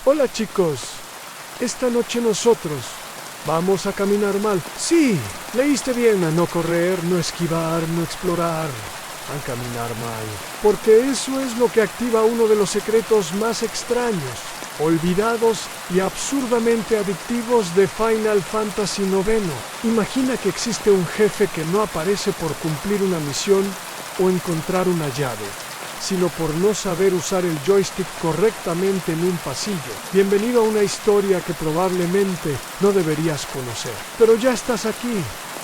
Hola chicos, esta noche nosotros vamos a caminar mal. Sí, leíste bien, a no correr, no esquivar, no explorar, a caminar mal. Porque eso es lo que activa uno de los secretos más extraños, olvidados y absurdamente adictivos de Final Fantasy IX. Imagina que existe un jefe que no aparece por cumplir una misión o encontrar una llave, sino por no saber usar el joystick correctamente en un pasillo. Bienvenido a una historia que probablemente no deberías conocer. Pero ya estás aquí,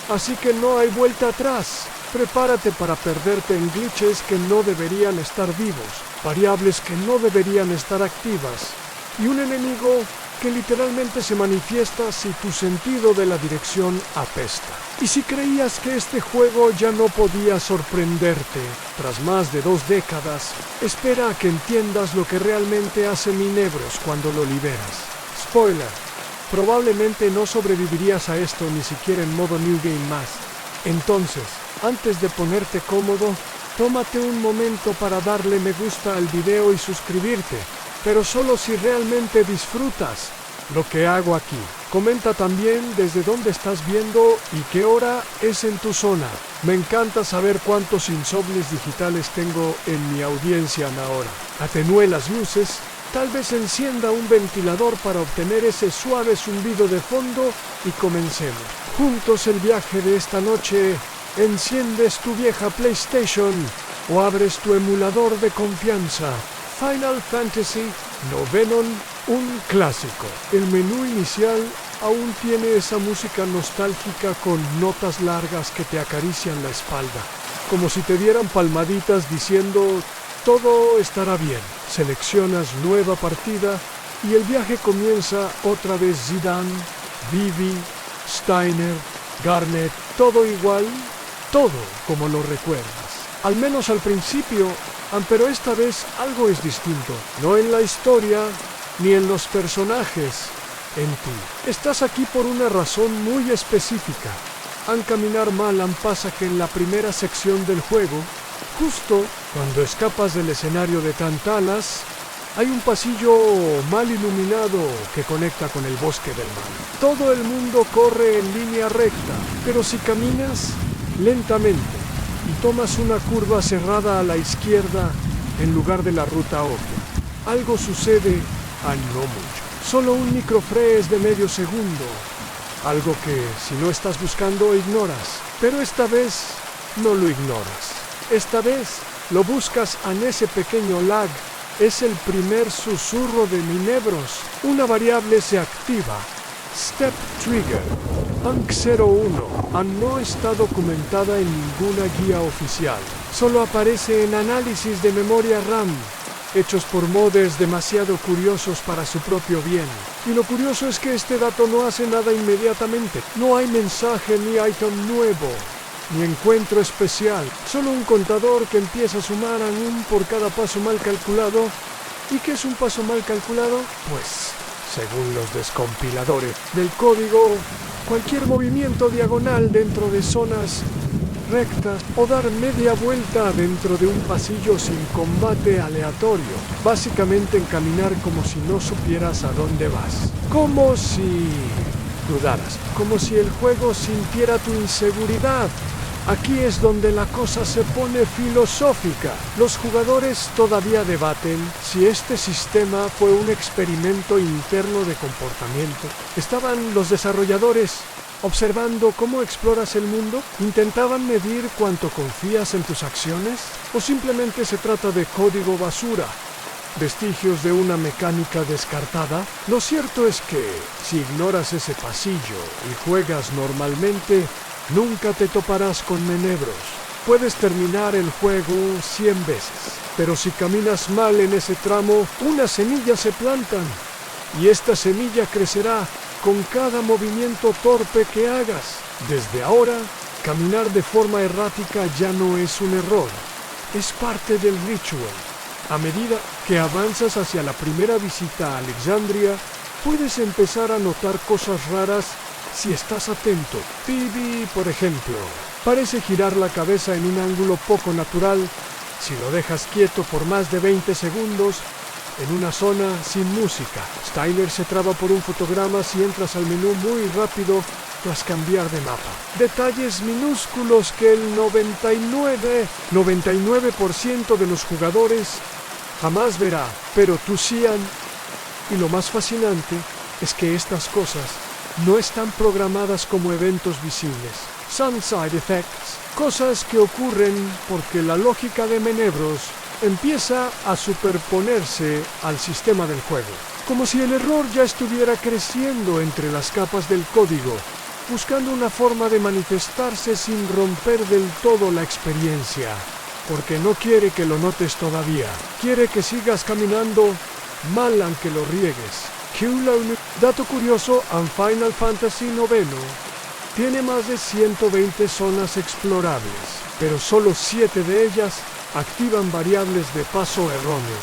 así que no hay vuelta atrás. Prepárate para perderte en glitches que no deberían estar vivos, variables que no deberían estar activas, y un enemigo que literalmente se manifiesta si tu sentido de la dirección apesta. Y si creías que este juego ya no podía sorprenderte, tras más de 2 décadas, espera a que entiendas lo que realmente hace Minebros cuando lo liberas. Spoiler, probablemente no sobrevivirías a esto ni siquiera en modo New Game Más. Entonces, antes de ponerte cómodo, tómate un momento para darle me gusta al video y suscribirte, pero solo si realmente disfrutas lo que hago aquí. Comenta también desde dónde estás viendo y qué hora es en tu zona. Me encanta saber cuántos insomnios digitales tengo en mi audiencia ahora. Atenúe las luces, tal vez encienda un ventilador para obtener ese suave zumbido de fondo y comencemos. Juntos el viaje de esta noche. Enciendes tu vieja PlayStation o abres tu emulador de confianza. Final Fantasy IX, un clásico. El menú inicial aún tiene esa música nostálgica con notas largas que te acarician la espalda, como si te dieran palmaditas diciendo todo estará bien. Seleccionas nueva partida y el viaje comienza otra vez. Zidane, Vivi, Steiner, Garnet, todo igual, todo como lo recuerdas. Al menos al principio, pero esta vez algo es distinto. No en la historia, ni en los personajes, en ti. Estás aquí por una razón muy específica. An caminar mal pasa que en la primera sección del juego, justo cuando escapas del escenario de Tantalas, hay un pasillo mal iluminado que conecta con el bosque del mal. Todo el mundo corre en línea recta, pero si caminas lentamente y tomas una curva cerrada a la izquierda en lugar de la ruta obvia, algo sucede a no mucho. Solo un microfreeze de medio segundo, algo que si no estás buscando ignoras, pero esta vez no lo ignoras. Esta vez lo buscas en ese pequeño lag. Es el primer susurro de Minebros. Una variable se activa. Step Trigger. ANC01 no está documentada en ninguna guía oficial. Solo aparece en análisis de memoria RAM, hechos por modders demasiado curiosos para su propio bien. Y lo curioso es que este dato no hace nada inmediatamente. No hay mensaje ni item nuevo, ni encuentro especial. Solo un contador que empieza a sumar aún por cada paso mal calculado. ¿Y qué es un paso mal calculado? Pues, según los descompiladores del código, cualquier movimiento diagonal dentro de zonas rectas o dar media vuelta dentro de un pasillo sin combate aleatorio. Básicamente encaminar como si no supieras a dónde vas. Como si dudaras. Como si el juego sintiera tu inseguridad. Aquí es donde la cosa se pone filosófica. Los jugadores todavía debaten si este sistema fue un experimento interno de comportamiento. ¿Estaban los desarrolladores observando cómo exploras el mundo? ¿Intentaban medir cuánto confías en tus acciones? ¿O simplemente se trata de código basura? ¿Vestigios de una mecánica descartada? Lo cierto es que, si ignoras ese pasillo y juegas normalmente, nunca te toparás con Minebros. Puedes terminar el juego 100 veces, pero si caminas mal en ese tramo, una semilla se planta, y esta semilla crecerá con cada movimiento torpe que hagas. Desde ahora, caminar de forma errática ya no es un error, es parte del ritual. A medida que avanzas hacia la primera visita a Alexandria, puedes empezar a notar cosas raras si estás atento. Vivi, por ejemplo, parece girar la cabeza en un ángulo poco natural. Si lo dejas quieto por más de 20 segundos, en una zona sin música. Styler se traba por un fotograma si entras al menú muy rápido tras cambiar de mapa. Detalles minúsculos que el 99% de los jugadores jamás verá, pero tú sí. Y lo más fascinante es que estas cosas no están programadas como eventos visibles. Son side effects, cosas que ocurren porque la lógica de Menebros empieza a superponerse al sistema del juego, como si el error ya estuviera creciendo entre las capas del código, buscando una forma de manifestarse sin romper del todo la experiencia, porque no quiere que lo notes todavía, quiere que sigas caminando mal aunque lo riegues. Dato curioso, en Final Fantasy IX tiene más de 120 zonas explorables, pero solo 7 de ellas activan variables de paso erróneo.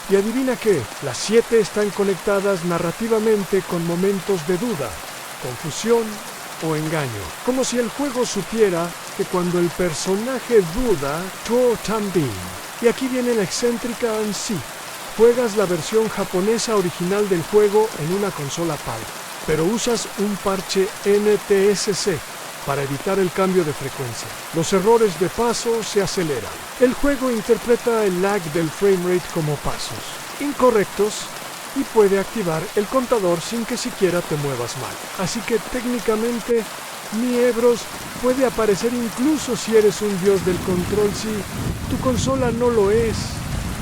Y adivina qué, las 7 están conectadas narrativamente con momentos de duda, confusión o engaño. Como si el juego supiera que cuando el personaje duda, tú también. Y aquí viene la excéntrica Ansi. Juegas la versión japonesa original del juego en una consola PAL, pero usas un parche NTSC para evitar el cambio de frecuencia. Los errores de paso se aceleran. El juego interpreta el lag del framerate como pasos incorrectos y puede activar el contador sin que siquiera te muevas mal. Así que técnicamente, Menebros puede aparecer incluso si eres un dios del control si tu consola no lo es.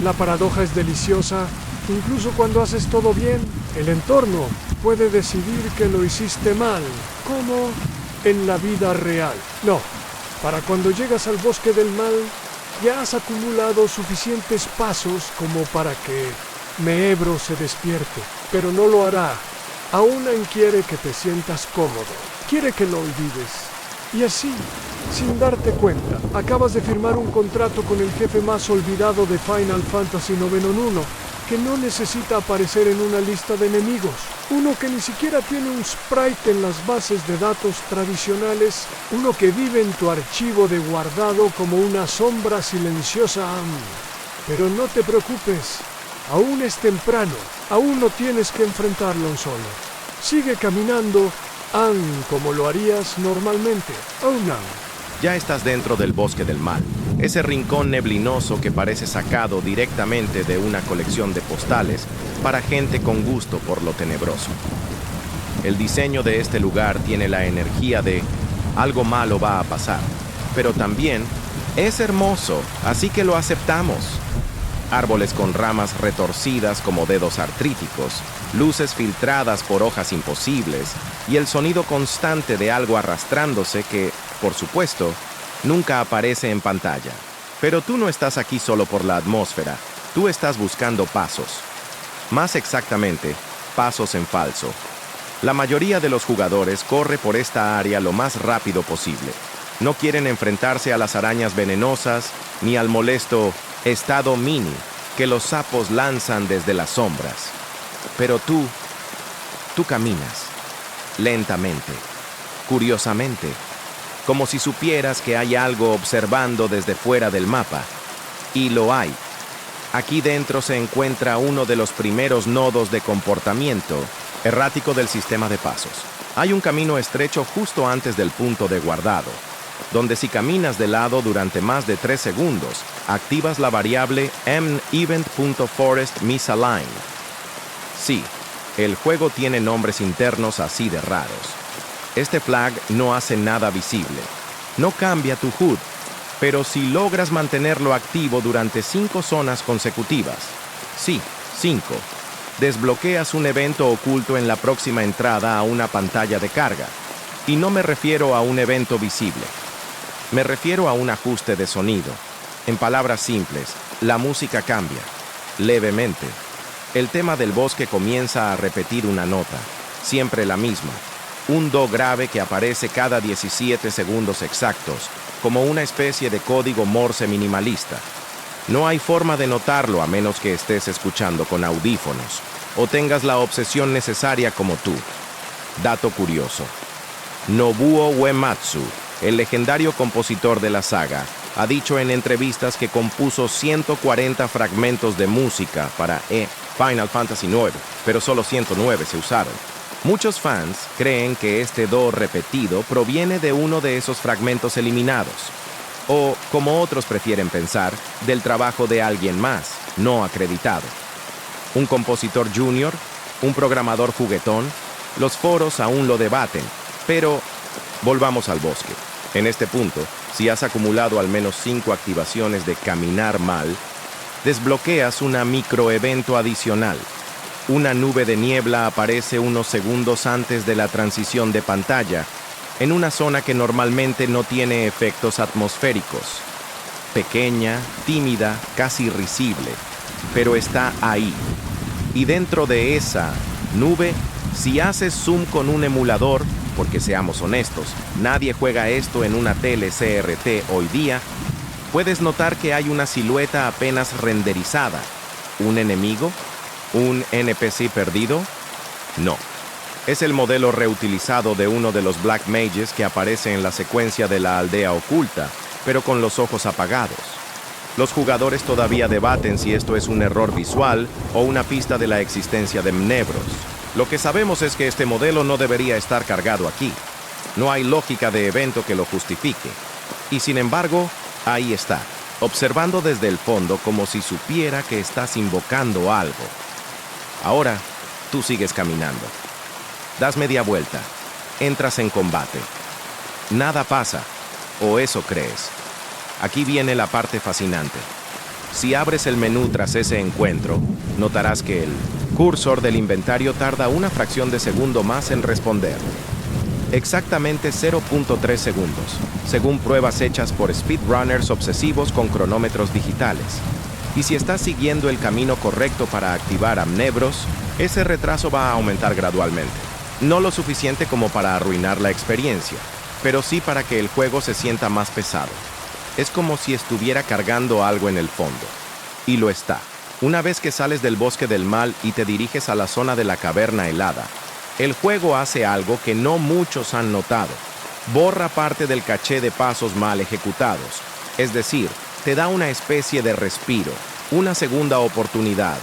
La paradoja es deliciosa. Incluso cuando haces todo bien, el entorno puede decidir que lo hiciste mal, como en la vida real. No, para cuando llegas al bosque del mal, ya has acumulado suficientes pasos como para que Menebros se despierte, pero no lo hará. Aún quiere que te sientas cómodo, quiere que lo olvides. Y así, sin darte cuenta, acabas de firmar un contrato con el jefe más olvidado de Final Fantasy IX en uno, que no necesita aparecer en una lista de enemigos, uno que ni siquiera tiene un sprite en las bases de datos tradicionales, uno que vive en tu archivo de guardado como una sombra silenciosa. Pero no te preocupes, aún es temprano, aún no tienes que enfrentarlo solo. Sigue caminando, como lo harías normalmente. Oh no. Ya estás dentro del bosque del mal, ese rincón neblinoso que parece sacado directamente de una colección de postales para gente con gusto por lo tenebroso. El diseño de este lugar tiene la energía de algo malo va a pasar, pero también es hermoso, así que lo aceptamos. Árboles con ramas retorcidas como dedos artríticos, luces filtradas por hojas imposibles y el sonido constante de algo arrastrándose que, por supuesto, nunca aparece en pantalla. Pero tú no estás aquí solo por la atmósfera, tú estás buscando pasos. Más exactamente, pasos en falso. La mayoría de los jugadores corre por esta área lo más rápido posible. No quieren enfrentarse a las arañas venenosas ni al molesto estado mini que los sapos lanzan desde las sombras. Pero tú caminas, lentamente, curiosamente, como si supieras que hay algo observando desde fuera del mapa. Y lo hay. Aquí dentro se encuentra uno de los primeros nodos de comportamiento errático del sistema de pasos. Hay un camino estrecho justo antes del punto de guardado, donde si caminas de lado durante más de 3 segundos, activas la variable mEvent.forestMisaligned. Sí, el juego tiene nombres internos así de raros. Este flag no hace nada visible, no cambia tu HUD, pero si logras mantenerlo activo durante 5 zonas consecutivas, sí, 5, desbloqueas un evento oculto en la próxima entrada a una pantalla de carga. Y no me refiero a un evento visible. Me refiero a un ajuste de sonido. En palabras simples, la música cambia, levemente. El tema del bosque comienza a repetir una nota, siempre la misma, un do grave que aparece cada 17 segundos exactos, como una especie de código Morse minimalista. No hay forma de notarlo a menos que estés escuchando con audífonos, o tengas la obsesión necesaria como tú. Dato curioso. Nobuo Uematsu, el legendario compositor de la saga, ha dicho en entrevistas que compuso 140 fragmentos de música para Final Fantasy IX, pero solo 109 se usaron. Muchos fans creen que este do repetido proviene de uno de esos fragmentos eliminados, o, como otros prefieren pensar, del trabajo de alguien más, no acreditado. Un compositor junior, un programador juguetón, los foros aún lo debaten, pero volvamos al bosque. En este punto, si has acumulado al menos 5 activaciones de caminar mal, desbloqueas una microevento adicional. Una nube de niebla aparece unos segundos antes de la transición de pantalla, en una zona que normalmente no tiene efectos atmosféricos. Pequeña, tímida, casi risible, pero está ahí. Y dentro de esa nube, si haces zoom con un emulador, porque seamos honestos, nadie juega esto en una tele CRT hoy día, puedes notar que hay una silueta apenas renderizada. ¿Un enemigo? ¿Un NPC perdido? No. Es el modelo reutilizado de uno de los Black Mages que aparece en la secuencia de la aldea oculta, pero con los ojos apagados. Los jugadores todavía debaten si esto es un error visual o una pista de la existencia de Mnebros. Lo que sabemos es que este modelo no debería estar cargado aquí. No hay lógica de evento que lo justifique. Y sin embargo, ahí está, observando desde el fondo como si supiera que estás invocando algo. Ahora, tú sigues caminando. Das media vuelta. Entras en combate. Nada pasa, o eso crees. Aquí viene la parte fascinante. Si abres el menú tras ese encuentro, notarás que el cursor del inventario tarda una fracción de segundo más en responder. Exactamente 0.3 segundos, según pruebas hechas por speedrunners obsesivos con cronómetros digitales. Y si estás siguiendo el camino correcto para activar a Mnebros, ese retraso va a aumentar gradualmente. No lo suficiente como para arruinar la experiencia, pero sí para que el juego se sienta más pesado. Es como si estuviera cargando algo en el fondo. Y lo está. Una vez que sales del bosque del mal y te diriges a la zona de la caverna helada, el juego hace algo que no muchos han notado. Borra parte del caché de pasos mal ejecutados. Es decir, te da una especie de respiro, una segunda oportunidad.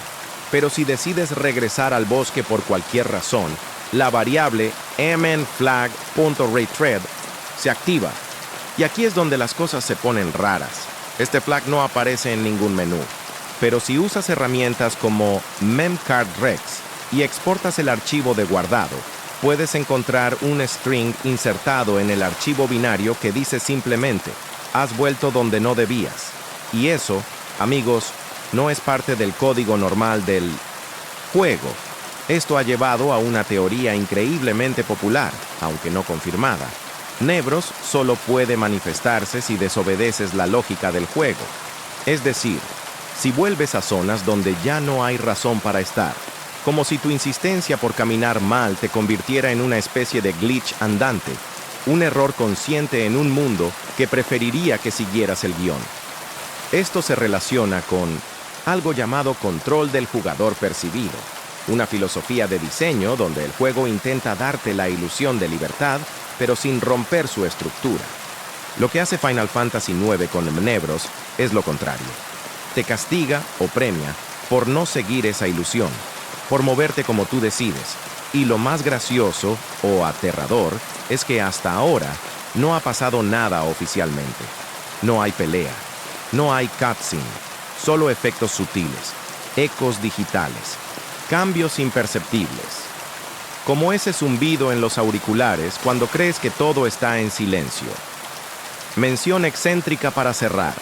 Pero si decides regresar al bosque por cualquier razón, la variable mnflag.retread se activa. Y aquí es donde las cosas se ponen raras. Este flag no aparece en ningún menú. Pero si usas herramientas como memcardrex y exportas el archivo de guardado, puedes encontrar un string insertado en el archivo binario que dice simplemente, has vuelto donde no debías. Y eso, amigos, no es parte del código normal del juego. Esto ha llevado a una teoría increíblemente popular, aunque no confirmada. Mnebros solo puede manifestarse si desobedeces la lógica del juego. Es decir, si vuelves a zonas donde ya no hay razón para estar, como si tu insistencia por caminar mal te convirtiera en una especie de glitch andante, un error consciente en un mundo que preferiría que siguieras el guión. Esto se relaciona con algo llamado control del jugador percibido, una filosofía de diseño donde el juego intenta darte la ilusión de libertad, pero sin romper su estructura. Lo que hace Final Fantasy IX con Mnebros es lo contrario. Te castiga o premia por no seguir esa ilusión, por moverte como tú decides. Y lo más gracioso o aterrador es que hasta ahora no ha pasado nada oficialmente. No hay pelea, no hay cutscene, solo efectos sutiles, ecos digitales, cambios imperceptibles. Como ese zumbido en los auriculares cuando crees que todo está en silencio. Mención excéntrica para cerrar.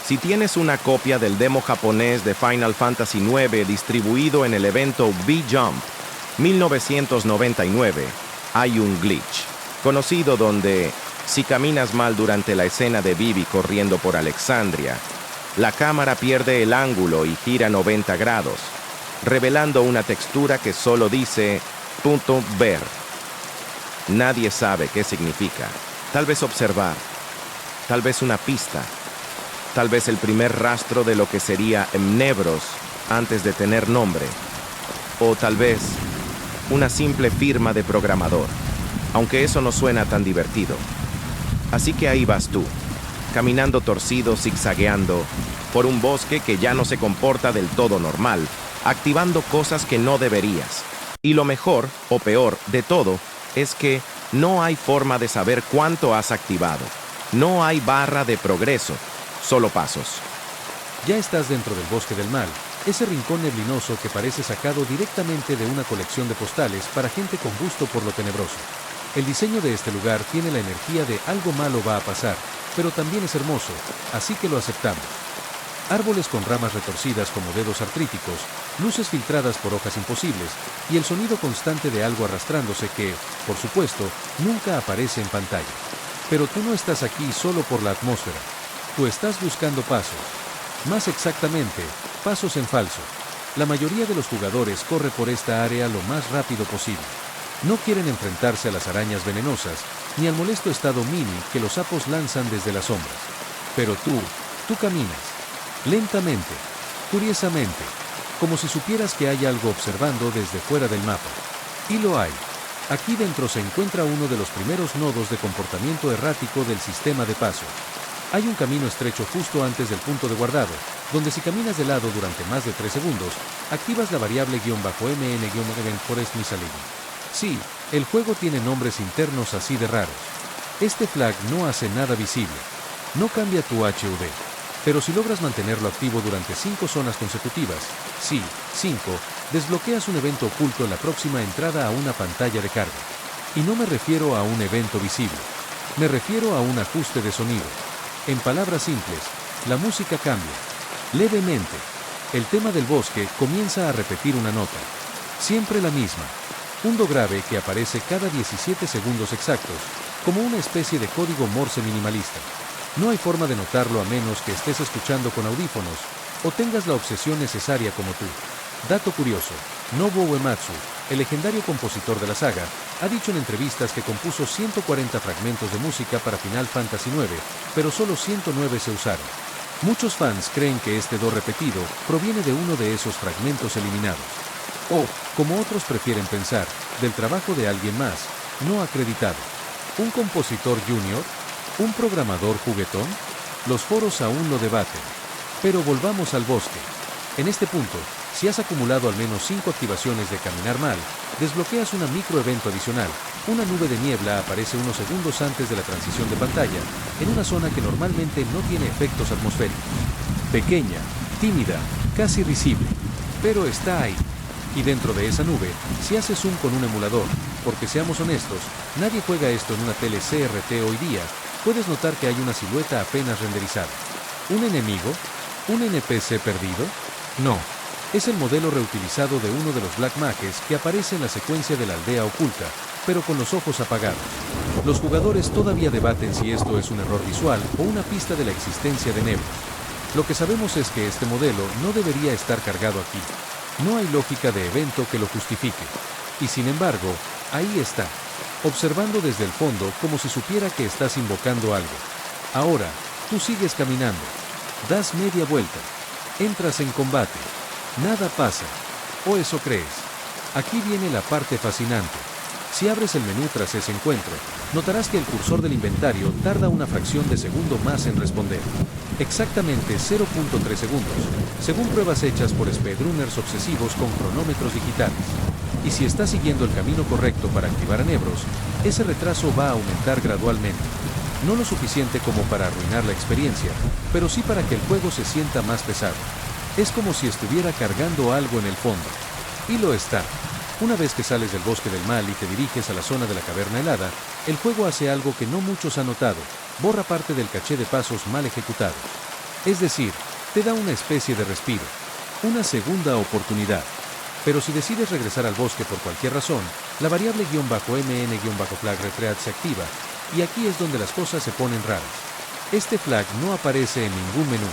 Si tienes una copia del demo japonés de Final Fantasy IX distribuido en el evento V-Jump 1999, hay un glitch, conocido donde, si caminas mal durante la escena de Vivi corriendo por Alexandria, la cámara pierde el ángulo y gira 90 grados, revelando una textura que solo dice .ver. Nadie sabe qué significa. Tal vez observar, tal vez una pista, tal vez el primer rastro de lo que sería Mnebros antes de tener nombre, o tal vez una simple firma de programador, aunque eso no suena tan divertido. Así que ahí vas tú, caminando torcido, zigzagueando, por un bosque que ya no se comporta del todo normal, activando cosas que no deberías. Y lo mejor, o peor, de todo, es que no hay forma de saber cuánto has activado. No hay barra de progreso, solo pasos. Ya estás dentro del Bosque del Mal, ese rincón neblinoso que parece sacado directamente de una colección de postales para gente con gusto por lo tenebroso. El diseño de este lugar tiene la energía de algo malo va a pasar, pero también es hermoso, así que lo aceptamos. Árboles con ramas retorcidas como dedos artríticos, luces filtradas por hojas imposibles, y el sonido constante de algo arrastrándose que, por supuesto, nunca aparece en pantalla. Pero tú no estás aquí solo por la atmósfera. Tú estás buscando pasos. Más exactamente, pasos en falso. La mayoría de los jugadores corre por esta área lo más rápido posible. No quieren enfrentarse a las arañas venenosas, ni al molesto estado mini que los sapos lanzan desde las sombras. Pero tú caminas. Lentamente, curiosamente, como si supieras que hay algo observando desde fuera del mapa. Y lo hay. Aquí dentro se encuentra uno de los primeros nodos de comportamiento errático del sistema de pasos. Hay un camino estrecho justo antes del punto de guardado, donde si caminas de lado durante más de 3 segundos, activas la variable -mn-event forest misaligned. Sí, el juego tiene nombres internos así de raros. Este flag no hace nada visible. No cambia tu HUD. Pero si logras mantenerlo activo durante 5 zonas consecutivas, sí, 5, desbloqueas un evento oculto en la próxima entrada a una pantalla de carga. Y no me refiero a un evento visible. Me refiero a un ajuste de sonido. En palabras simples, la música cambia. Levemente. El tema del bosque comienza a repetir una nota. Siempre la misma. Un do grave que aparece cada 17 segundos exactos, como una especie de código Morse minimalista. No hay forma de notarlo a menos que estés escuchando con audífonos, o tengas la obsesión necesaria como tú. Dato curioso, Nobuo Uematsu, el legendario compositor de la saga, ha dicho en entrevistas que compuso 140 fragmentos de música para Final Fantasy IX, pero solo 109 se usaron. Muchos fans creen que este do repetido proviene de uno de esos fragmentos eliminados. O, como otros prefieren pensar, del trabajo de alguien más, no acreditado. ¿Un compositor junior? ¿Un programador juguetón? Los foros aún lo debaten. Pero volvamos al bosque. En este punto, si has acumulado al menos 5 activaciones de caminar mal, desbloqueas una microevento adicional. Una nube de niebla aparece unos segundos antes de la transición de pantalla, en una zona que normalmente no tiene efectos atmosféricos. Pequeña, tímida, casi risible. Pero está ahí. Y dentro de esa nube, si haces zoom con un emulador, porque seamos honestos, nadie juega esto en una tele CRT hoy día, puedes notar que hay una silueta apenas renderizada. ¿Un enemigo? ¿Un NPC perdido? No. Es el modelo reutilizado de uno de los Black Mages que aparece en la secuencia de la aldea oculta, pero con los ojos apagados. Los jugadores todavía debaten si esto es un error visual o una pista de la existencia de Nebula. Lo que sabemos es que este modelo no debería estar cargado aquí. No hay lógica de evento que lo justifique. Y sin embargo, ahí está, observando desde el fondo como si supiera que estás invocando algo. Ahora, tú sigues caminando. Das media vuelta. Entras en combate. Nada pasa. O eso crees. Aquí viene la parte fascinante. Si abres el menú tras ese encuentro, notarás que el cursor del inventario tarda una fracción de segundo más en responder. Exactamente 0.3 segundos, según pruebas hechas por speedrunners obsesivos con cronómetros digitales. Y si estás siguiendo el camino correcto para activar a Nebros, ese retraso va a aumentar gradualmente. No lo suficiente como para arruinar la experiencia, pero sí para que el juego se sienta más pesado. Es como si estuviera cargando algo en el fondo. Y lo está. Una vez que sales del Bosque del Mal y te diriges a la zona de la caverna helada, el juego hace algo que no muchos han notado, borra parte del caché de pasos mal ejecutados. Es decir, te da una especie de respiro, una segunda oportunidad. Pero si decides regresar al bosque por cualquier razón, la variable -mn-flag retreat se activa, y aquí es donde las cosas se ponen raras. Este flag no aparece en ningún menú,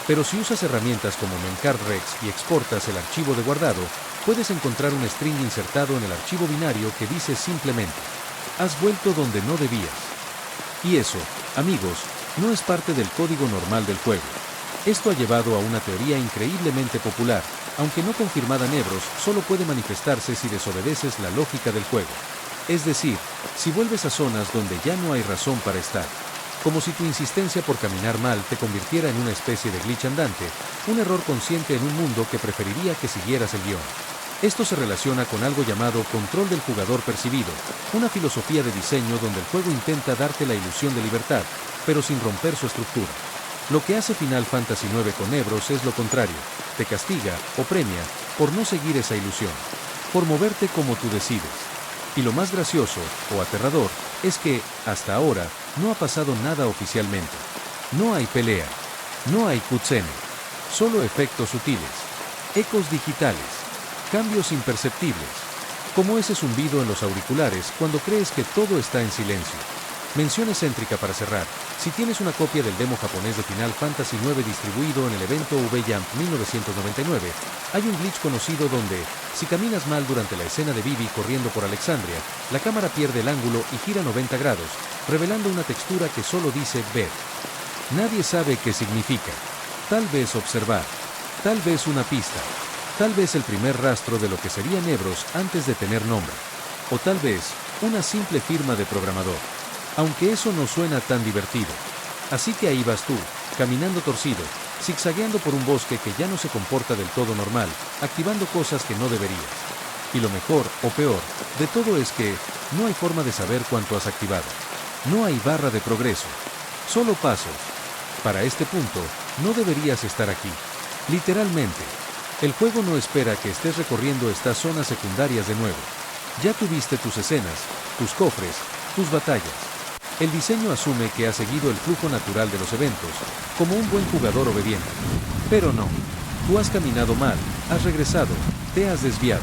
pero si usas herramientas como Mencard Rex y exportas el archivo de guardado, puedes encontrar un string insertado en el archivo binario que dice simplemente: has vuelto donde no debías. Y eso, amigos, no es parte del código normal del juego. Esto ha llevado a una teoría increíblemente popular, aunque no confirmada. Nebros solo puede manifestarse si desobedeces la lógica del juego. Es decir, si vuelves a zonas donde ya no hay razón para estar. como si tu insistencia por caminar mal te convirtiera en una especie de glitch andante, un error consciente en un mundo que preferiría que siguieras el guión. Esto se relaciona con algo llamado control del jugador percibido, una filosofía de diseño donde el juego intenta darte la ilusión de libertad, pero sin romper su estructura. Lo que hace Final Fantasy IX con Nevros es lo contrario, te castiga o premia por no seguir esa ilusión, por moverte como tú decides. Y lo más gracioso, o aterrador, es que, hasta ahora, no ha pasado nada oficialmente. No hay pelea, no hay cutscene, solo efectos sutiles, ecos digitales, cambios imperceptibles, como ese zumbido en los auriculares cuando crees que todo está en silencio. Mención excéntrica para cerrar, si tienes una copia del demo japonés de Final Fantasy IX distribuido en el evento V-Jump 1999, hay un glitch conocido donde, si caminas mal durante la escena de Vivi corriendo por Alexandria, la cámara pierde el ángulo y gira 90 grados, revelando una textura que solo dice ver. Nadie sabe qué significa. Tal vez observar, tal vez una pista, tal vez el primer rastro de lo que sería Nevros antes de tener nombre, o tal vez una simple firma de programador. Aunque eso no suena tan divertido. Así que ahí vas tú, caminando torcido, zigzagueando por un bosque que ya no se comporta del todo normal, activando cosas que no deberías. Y lo mejor, o peor, de todo es que no hay forma de saber cuánto has activado. No hay barra de progreso. Solo pasos. Para este punto, no deberías estar aquí. Literalmente. El juego no espera que estés recorriendo estas zonas secundarias de nuevo. Ya tuviste tus escenas, tus cofres, tus batallas. El diseño asume que has seguido el flujo natural de los eventos, como un buen jugador obediente. Pero no. Tú has caminado mal, has regresado, te has desviado.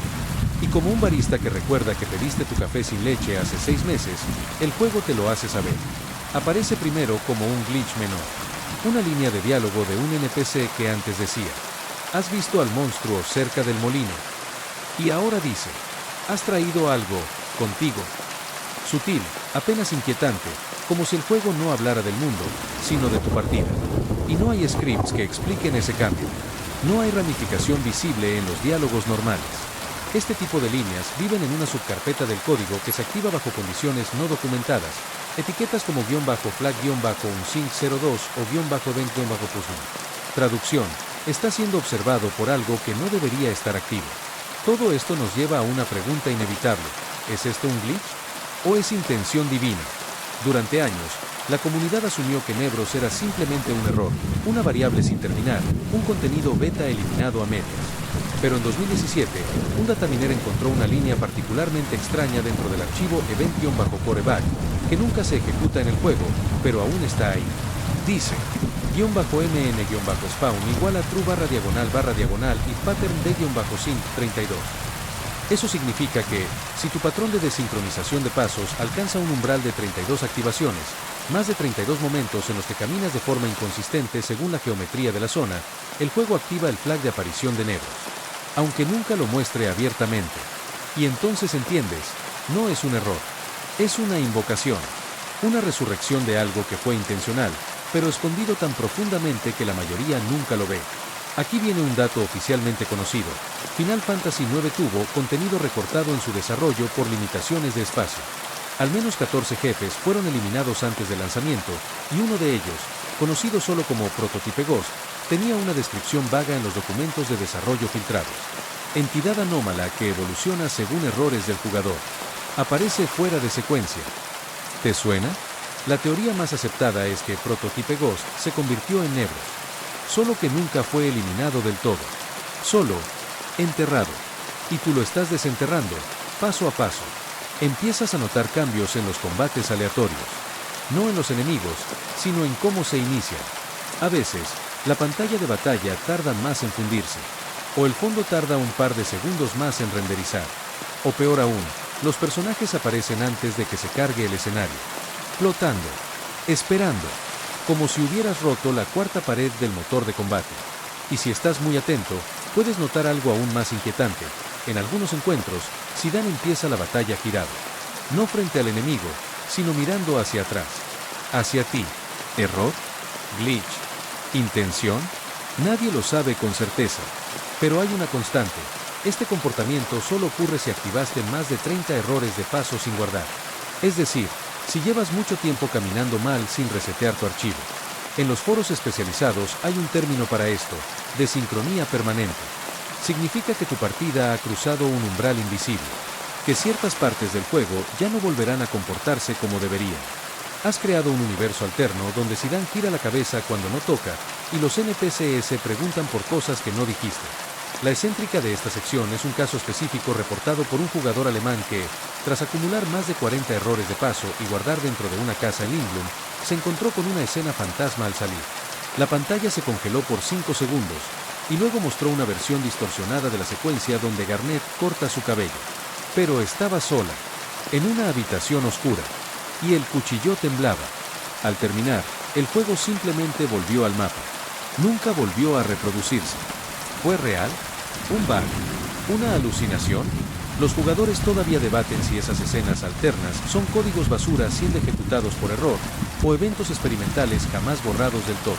Y como un barista que recuerda que pediste tu café sin leche hace 6 meses, el juego te lo hace saber. Aparece primero como un glitch menor. Una línea de diálogo de un NPC que antes decía: has visto al monstruo cerca del molino. Y ahora dice: has traído algo contigo. Sutil, apenas inquietante, como si el juego no hablara del mundo, sino de tu partida. Y no hay scripts que expliquen ese cambio. No hay ramificación visible en los diálogos normales. Este tipo de líneas viven en una subcarpeta del código que se activa bajo condiciones no documentadas, etiquetas como --flag-1502 o --event-puzzle. Traducción: está siendo observado por algo que no debería estar activo. Todo esto nos lleva a una pregunta inevitable: ¿es esto un glitch? ¿O es intención divina? Durante años, la comunidad asumió que Nevros era simplemente un error, una variable sin terminar, un contenido beta eliminado a medias. Pero en 2017, un dataminer encontró una línea particularmente extraña dentro del archivo event-coreback, que nunca se ejecuta en el juego, pero aún está ahí. Dice: "-mn-spawn igual a true /diagonal if pattern de-sync 32". Eso significa que, si tu patrón de desincronización de pasos alcanza un umbral de 32 activaciones, más de 32 momentos en los que caminas de forma inconsistente según la geometría de la zona, el juego activa el flag de aparición de Nevros. Aunque nunca lo muestre abiertamente. Y entonces entiendes, no es un error. Es una invocación. Una resurrección de algo que fue intencional, pero escondido tan profundamente que la mayoría nunca lo ve. Aquí viene un dato oficialmente conocido. Final Fantasy IX tuvo contenido recortado en su desarrollo por limitaciones de espacio. Al menos 14 jefes fueron eliminados antes del lanzamiento, y uno de ellos, conocido solo como Prototype Ghost, tenía una descripción vaga en los documentos de desarrollo filtrados. Entidad anómala que evoluciona según errores del jugador. Aparece fuera de secuencia. ¿Te suena? La teoría más aceptada es que Prototype Ghost se convirtió en Nevros. Solo que nunca fue eliminado del todo. Solo enterrado. Y tú lo estás desenterrando, paso a paso. Empiezas a notar cambios en los combates aleatorios. No en los enemigos, sino en cómo se inician. A veces, la pantalla de batalla tarda más en fundirse. O el fondo tarda un par de segundos más en renderizar. O peor aún, los personajes aparecen antes de que se cargue el escenario. Flotando. Esperando. Como si hubieras roto la cuarta pared del motor de combate. Y si estás muy atento, puedes notar algo aún más inquietante. En algunos encuentros, Zidane empieza la batalla girado. No frente al enemigo, sino mirando hacia atrás. Hacia ti. ¿Error? ¿Glitch? ¿Intención? Nadie lo sabe con certeza. Pero hay una constante. Este comportamiento solo ocurre si activaste más de 30 errores de paso sin guardar. Es decir, Si llevas mucho tiempo caminando mal sin resetear tu archivo. En los foros especializados hay un término para esto, desincronía permanente. Significa que tu partida ha cruzado un umbral invisible, que ciertas partes del juego ya no volverán a comportarse como deberían. Has creado un universo alterno donde Zidane gira la cabeza cuando no toca, y los NPCs preguntan por cosas que no dijiste. La excéntrica de esta sección es un caso específico reportado por un jugador alemán que, tras acumular más de 40 errores de paso y guardar dentro de una casa en Lindblom, se encontró con una escena fantasma al salir. La pantalla se congeló por 5 segundos, y luego mostró una versión distorsionada de la secuencia donde Garnet corta su cabello. Pero estaba sola, en una habitación oscura, y el cuchillo temblaba. Al terminar, el juego simplemente volvió al mapa. Nunca volvió a reproducirse. ¿Fue real? ¿Un bug? ¿Una alucinación? Los jugadores todavía debaten si esas escenas alternas son códigos basura siendo ejecutados por error, o eventos experimentales jamás borrados del todo.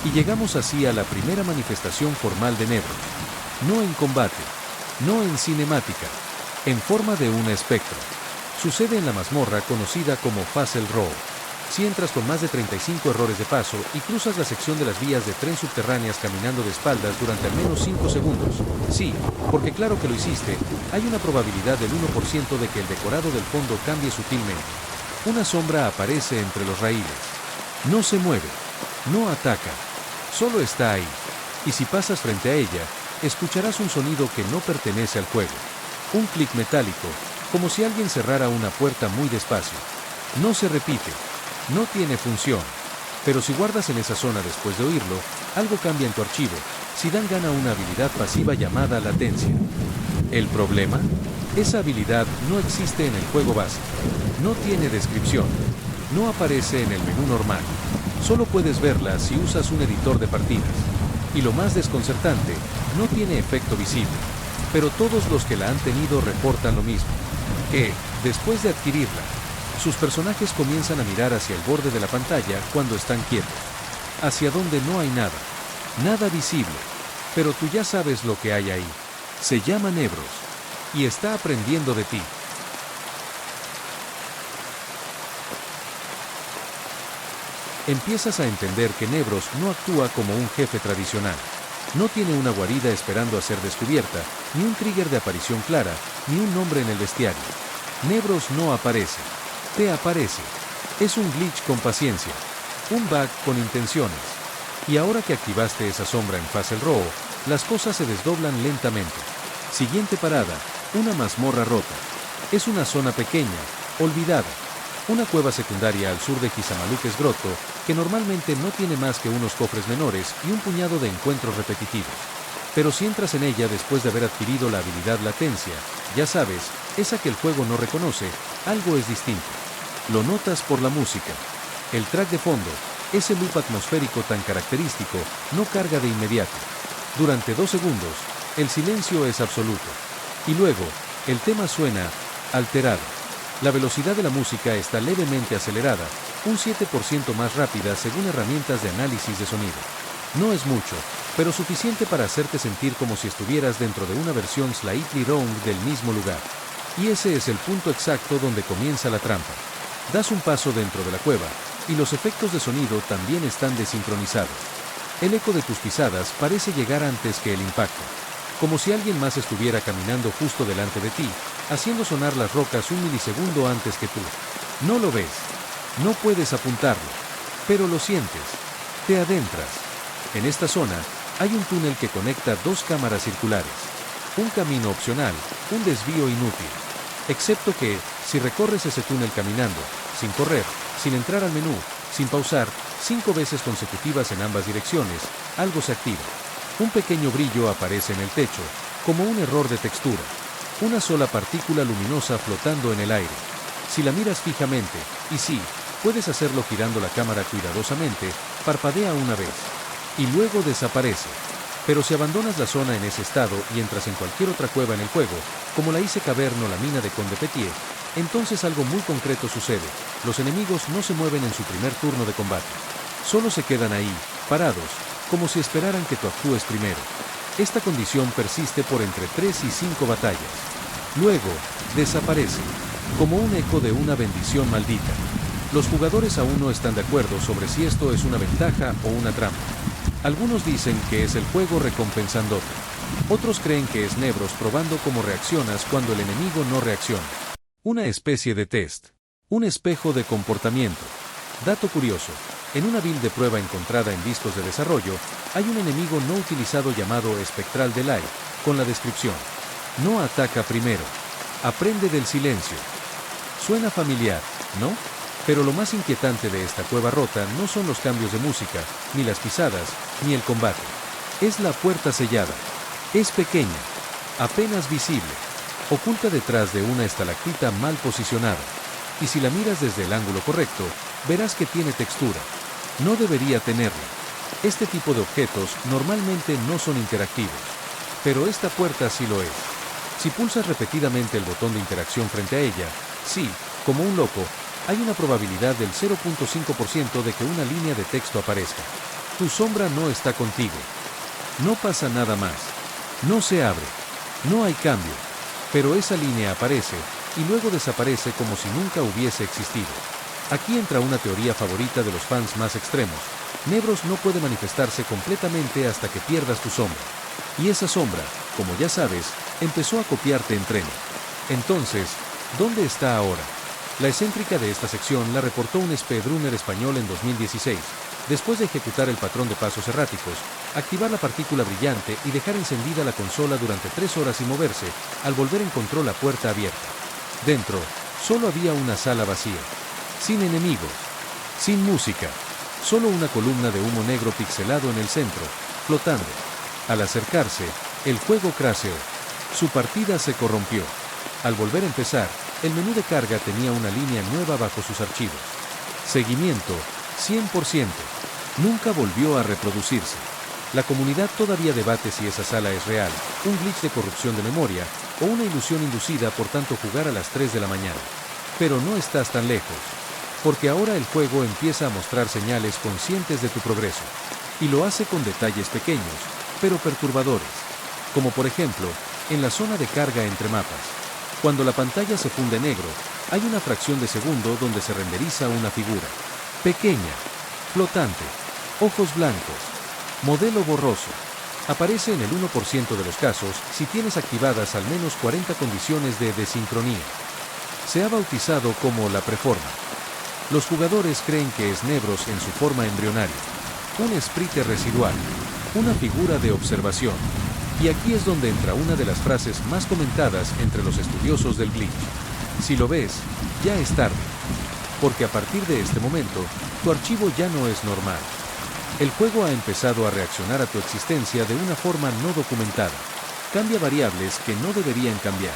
Y llegamos así a la primera manifestación formal de Nevros. No en combate, no en cinemática, en forma de un espectro. Sucede en la mazmorra conocida como Fazel Row. Si entras con más de 35 errores de paso y cruzas la sección de las vías de tren subterráneas caminando de espaldas durante al menos 5 segundos, sí, porque claro que lo hiciste, hay una probabilidad del 1% de que el decorado del fondo cambie sutilmente. Una sombra aparece entre los raíles. No se mueve, no ataca, solo está ahí. Y si pasas frente a ella, escucharás un sonido que no pertenece al juego. Un clic metálico, como si alguien cerrara una puerta muy despacio. No se repite. No tiene función, pero si guardas en esa zona después de oírlo, algo cambia en tu archivo. Zidane gana una habilidad pasiva llamada latencia. ¿El problema? Esa habilidad no existe en el juego base. No tiene descripción. No aparece en el menú normal. Solo puedes verla si usas un editor de partidas. Y lo más desconcertante, no tiene efecto visible. Pero todos los que la han tenido reportan lo mismo. Que, después de adquirirla, sus personajes comienzan a mirar hacia el borde de la pantalla cuando están quietos, hacia donde no hay nada, nada visible, pero tú ya sabes lo que hay ahí. Se llama Nevros, y está aprendiendo de ti. Empiezas a entender que Nevros no actúa como un jefe tradicional. No tiene una guarida esperando a ser descubierta, ni un trigger de aparición clara, ni un nombre en el bestiario. Nevros no aparece. Te aparece. Es un glitch con paciencia. Un bug con intenciones. Y ahora que activaste esa sombra en Fazel Row, las cosas se desdoblan lentamente. Siguiente parada, una mazmorra rota. Es una zona pequeña, olvidada. Una cueva secundaria al sur de Gizamalukes Grotto, que normalmente no tiene más que unos cofres menores y un puñado de encuentros repetitivos. Pero si entras en ella después de haber adquirido la habilidad latencia, ya sabes, esa que el juego no reconoce, algo es distinto. Lo notas por la música. El track de fondo, ese loop atmosférico tan característico, no carga de inmediato. Durante 2 segundos, el silencio es absoluto. Y luego, el tema suena alterado. La velocidad de la música está levemente acelerada, un 7% más rápida según herramientas de análisis de sonido. No es mucho, pero suficiente para hacerte sentir como si estuvieras dentro de una versión slightly wrong del mismo lugar. Y ese es el punto exacto donde comienza la trampa. Das un paso dentro de la cueva, y los efectos de sonido también están desincronizados. El eco de tus pisadas parece llegar antes que el impacto, como si alguien más estuviera caminando justo delante de ti, haciendo sonar las rocas un milisegundo antes que tú. No lo ves, no puedes apuntarlo, pero lo sientes, te adentras. En esta zona, hay un túnel que conecta 2 cámaras circulares. Un camino opcional, un desvío inútil. Excepto que, si recorres ese túnel caminando, sin correr, sin entrar al menú, sin pausar, 5 veces consecutivas en ambas direcciones, algo se activa. Un pequeño brillo aparece en el techo, como un error de textura. Una sola partícula luminosa flotando en el aire. Si la miras fijamente, y sí, puedes hacerlo girando la cámara cuidadosamente, parpadea una vez. Y luego desaparece. Pero si abandonas la zona en ese estado y entras en cualquier otra cueva en el juego, como la Ice Cavern o la mina de Conde Petier, entonces algo muy concreto sucede. Los enemigos no se mueven en su primer turno de combate. Solo se quedan ahí, parados, como si esperaran que tú actúes primero. Esta condición persiste por entre 3 y 5 batallas. Luego, desaparece, como un eco de una bendición maldita. Los jugadores aún no están de acuerdo sobre si esto es una ventaja o una trampa. Algunos dicen que es el juego recompensándote. Otros creen que es Nevros probando cómo reaccionas cuando el enemigo no reacciona. Una especie de test. Un espejo de comportamiento. Dato curioso. En una build de prueba encontrada en discos de desarrollo, hay un enemigo no utilizado llamado Espectral Delay, con la descripción: no ataca primero. Aprende del silencio. Suena familiar, ¿no? Pero lo más inquietante de esta cueva rota no son los cambios de música, ni las pisadas, ni el combate. Es la puerta sellada. Es pequeña, apenas visible, oculta detrás de una estalactita mal posicionada. Y si la miras desde el ángulo correcto, verás que tiene textura. No debería tenerla. Este tipo de objetos normalmente no son interactivos. Pero esta puerta sí lo es. Si pulsas repetidamente el botón de interacción frente a ella, sí, como un loco, hay una probabilidad del 0.5% de que una línea de texto aparezca. Tu sombra no está contigo. No pasa nada más. No se abre. No hay cambio. Pero esa línea aparece, y luego desaparece como si nunca hubiese existido. Aquí entra una teoría favorita de los fans más extremos. Nevros no puede manifestarse completamente hasta que pierdas tu sombra. Y esa sombra, como ya sabes, empezó a copiarte en tren. Entonces, ¿dónde está ahora? La excéntrica de esta sección la reportó un speedrunner español en 2016, después de ejecutar el patrón de pasos erráticos, activar la partícula brillante y dejar encendida la consola durante 3 horas sin moverse. Al volver encontró la puerta abierta. Dentro, solo había una sala vacía. Sin enemigos. Sin música. Solo una columna de humo negro pixelado en el centro, flotando. Al acercarse, el juego crasheó. Su partida se corrompió. Al volver a empezar, el menú de carga tenía una línea nueva bajo sus archivos. Seguimiento, 100%. Nunca volvió a reproducirse. La comunidad todavía debate si esa sala es real, un glitch de corrupción de memoria, o una ilusión inducida por tanto jugar a las 3 de la mañana. Pero no estás tan lejos. Porque ahora el juego empieza a mostrar señales conscientes de tu progreso. Y lo hace con detalles pequeños, pero perturbadores. Como por ejemplo, en la zona de carga entre mapas. Cuando la pantalla se funde negro, hay una fracción de segundo donde se renderiza una figura. Pequeña, flotante, ojos blancos, modelo borroso. Aparece en el 1% de los casos si tienes activadas al menos 40 condiciones de desincronía. Se ha bautizado como la preforma. Los jugadores creen que es Nevros en su forma embrionaria. Un sprite residual. Una figura de observación. Y aquí es donde entra una de las frases más comentadas entre los estudiosos del glitch. Si lo ves, ya es tarde. Porque a partir de este momento, tu archivo ya no es normal. El juego ha empezado a reaccionar a tu existencia de una forma no documentada. Cambia variables que no deberían cambiar.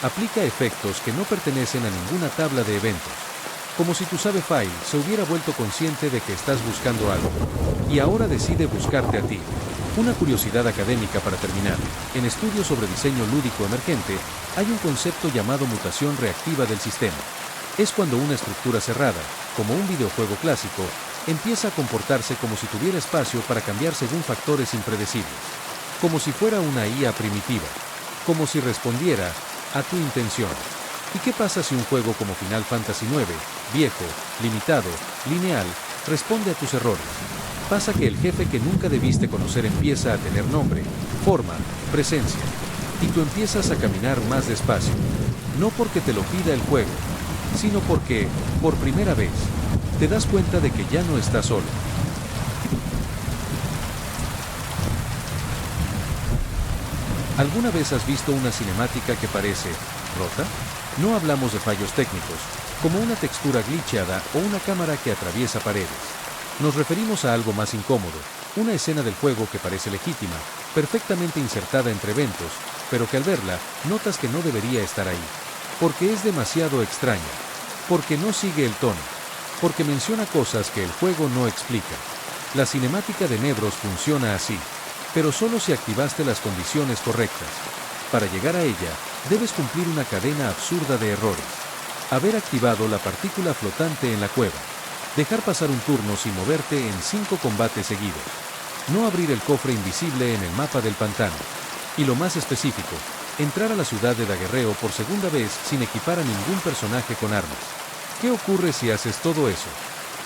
Aplica efectos que no pertenecen a ninguna tabla de eventos. Como si tu save file se hubiera vuelto consciente de que estás buscando algo. Y ahora decide buscarte a ti. Una curiosidad académica para terminar. En estudios sobre diseño lúdico emergente, hay un concepto llamado mutación reactiva del sistema. Es cuando una estructura cerrada, como un videojuego clásico, empieza a comportarse como si tuviera espacio para cambiar según factores impredecibles. Como si fuera una IA primitiva. Como si respondiera a tu intención. ¿Y qué pasa si un juego como Final Fantasy IX, viejo, limitado, lineal, responde a tus errores? Pasa que el jefe que nunca debiste conocer empieza a tener nombre, forma, presencia. Y tú empiezas a caminar más despacio. No porque te lo pida el juego, sino porque, por primera vez, te das cuenta de que ya no estás solo. ¿Alguna vez has visto una cinemática que parece rota? No hablamos de fallos técnicos, como una textura glitcheada o una cámara que atraviesa paredes. Nos referimos a algo más incómodo, una escena del juego que parece legítima, perfectamente insertada entre eventos, pero que al verla, notas que no debería estar ahí. Porque es demasiado extraña. Porque no sigue el tono. Porque menciona cosas que el juego no explica. La cinemática de Nevros funciona así, pero solo si activaste las condiciones correctas. Para llegar a ella, debes cumplir una cadena absurda de errores. Haber activado la partícula flotante en la cueva. Dejar pasar un turno sin moverte en 5 combates seguidos. No abrir el cofre invisible en el mapa del pantano. Y lo más específico, entrar a la ciudad de Daguerreo por segunda vez sin equipar a ningún personaje con armas. ¿Qué ocurre si haces todo eso?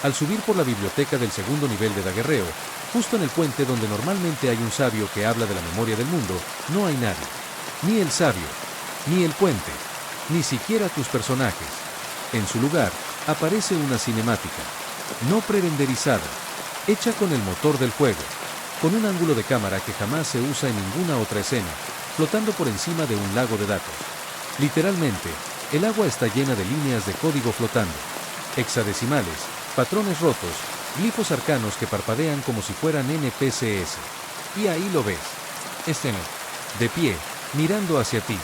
Al subir por la biblioteca del segundo nivel de Daguerreo, justo en el puente donde normalmente hay un sabio que habla de la memoria del mundo, no hay nadie. Ni el sabio, ni el puente, ni siquiera tus personajes. En su lugar, aparece una cinemática, no prerenderizada, hecha con el motor del juego, con un ángulo de cámara que jamás se usa en ninguna otra escena, flotando por encima de un lago de datos. Literalmente, el agua está llena de líneas de código flotando, hexadecimales, patrones rotos, glifos arcanos que parpadean como si fueran NPCs. Y ahí lo ves. Escena. De pie, mirando hacia ti,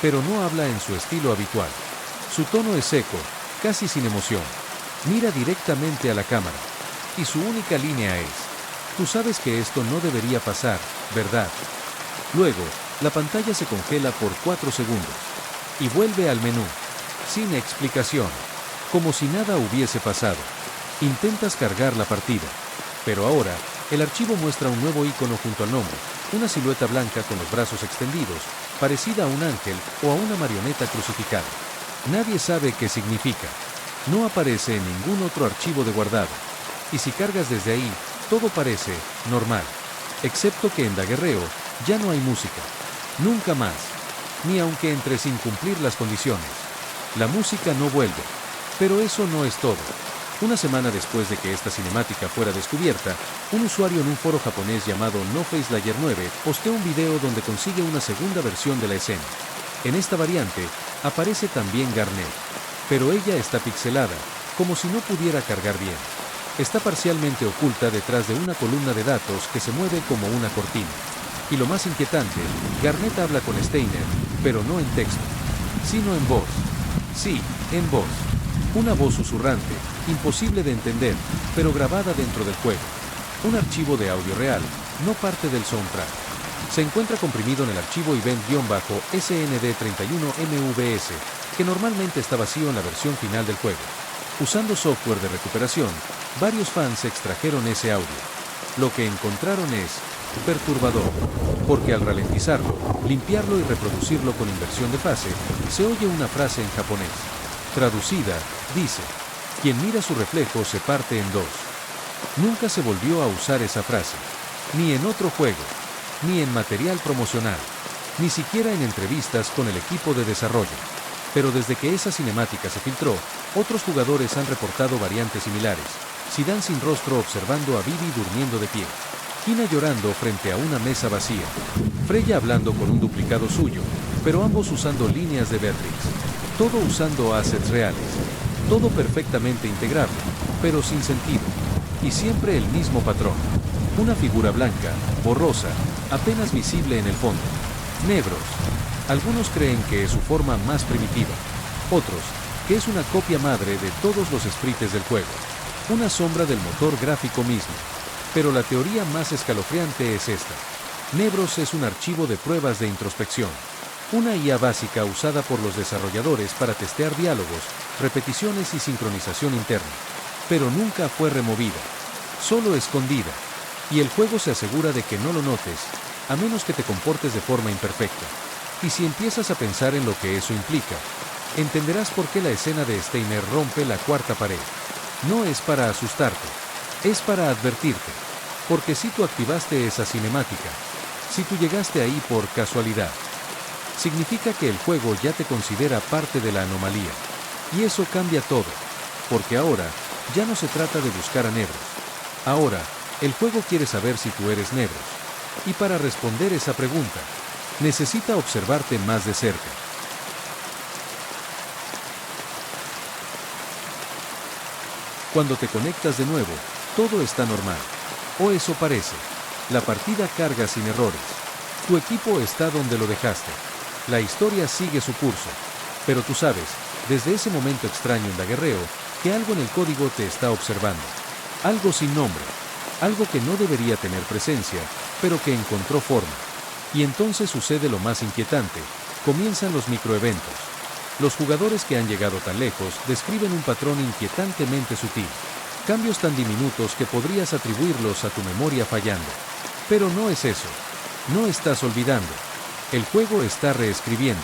pero no habla en su estilo habitual. Su tono es seco, casi sin emoción. Mira directamente a la cámara. Y su única línea es: tú sabes que esto no debería pasar, ¿verdad? Luego, la pantalla se congela por 4 segundos. Y vuelve al menú. Sin explicación. Como si nada hubiese pasado. Intentas cargar la partida. Pero ahora, el archivo muestra un nuevo icono junto al nombre. Una silueta blanca con los brazos extendidos, parecida a un ángel o a una marioneta crucificada. Nadie sabe qué significa. No aparece en ningún otro archivo de guardado. Y si cargas desde ahí, todo parece normal. Excepto que en Daguerreo ya no hay música. Nunca más. Ni aunque entre sin cumplir las condiciones. La música no vuelve. Pero eso no es todo. Una semana después de que esta cinemática fuera descubierta, un usuario en un foro japonés llamado NoFaceLayer 9 posteó un video donde consigue una segunda versión de la escena. En esta variante, aparece también Garnet. Pero ella está pixelada, como si no pudiera cargar bien. Está parcialmente oculta detrás de una columna de datos que se mueve como una cortina. Y lo más inquietante, Garnet habla con Steiner, pero no en texto, sino en voz. Sí, en voz. Una voz susurrante, imposible de entender, pero grabada dentro del juego. Un archivo de audio real, no parte del soundtrack. Se encuentra comprimido en el archivo event-snd31mvs, que normalmente está vacío en la versión final del juego. Usando software de recuperación, varios fans extrajeron ese audio. Lo que encontraron es perturbador, porque al ralentizarlo, limpiarlo y reproducirlo con inversión de fase, se oye una frase en japonés. Traducida, dice: quien mira su reflejo se parte en dos. Nunca se volvió a usar esa frase, ni en otro juego, ni en material promocional, ni siquiera en entrevistas con el equipo de desarrollo. Pero desde que esa cinemática se filtró, otros jugadores han reportado variantes similares. Zidane sin rostro observando a Vivi durmiendo de pie. Hina llorando frente a una mesa vacía. Freya hablando con un duplicado suyo, pero ambos usando líneas de Beatrix. Todo usando assets reales. Todo perfectamente integrable, pero sin sentido. Y siempre el mismo patrón. Una figura blanca, borrosa, apenas visible en el fondo. Nebros. Algunos creen que es su forma más primitiva. Otros, que es una copia madre de todos los sprites del juego. Una sombra del motor gráfico mismo. Pero la teoría más escalofriante es esta. Nebros es un archivo de pruebas de introspección. Una IA básica usada por los desarrolladores para testear diálogos, repeticiones y sincronización interna. Pero nunca fue removida. Solo escondida. Y el juego se asegura de que no lo notes, a menos que te comportes de forma imperfecta. Y si empiezas a pensar en lo que eso implica, entenderás por qué la escena de Steiner rompe la cuarta pared. No es para asustarte, es para advertirte. Porque si tú activaste esa cinemática, si tú llegaste ahí por casualidad, significa que el juego ya te considera parte de la anomalía. Y eso cambia todo. Porque ahora, ya no se trata de buscar a Nebros. Ahora, el juego quiere saber si tú eres Nebros. Y para responder esa pregunta, necesita observarte más de cerca. Cuando te conectas de nuevo, todo está normal. O eso parece. La partida carga sin errores. Tu equipo está donde lo dejaste. La historia sigue su curso. Pero tú sabes, desde ese momento extraño en Daguerreo, que algo en el código te está observando. Algo sin nombre. Algo que no debería tener presencia, pero que encontró forma. Y entonces sucede lo más inquietante. Comienzan los microeventos. Los jugadores que han llegado tan lejos describen un patrón inquietantemente sutil. Cambios tan diminutos que podrías atribuirlos a tu memoria fallando. Pero no es eso. No estás olvidando. El juego está reescribiendo.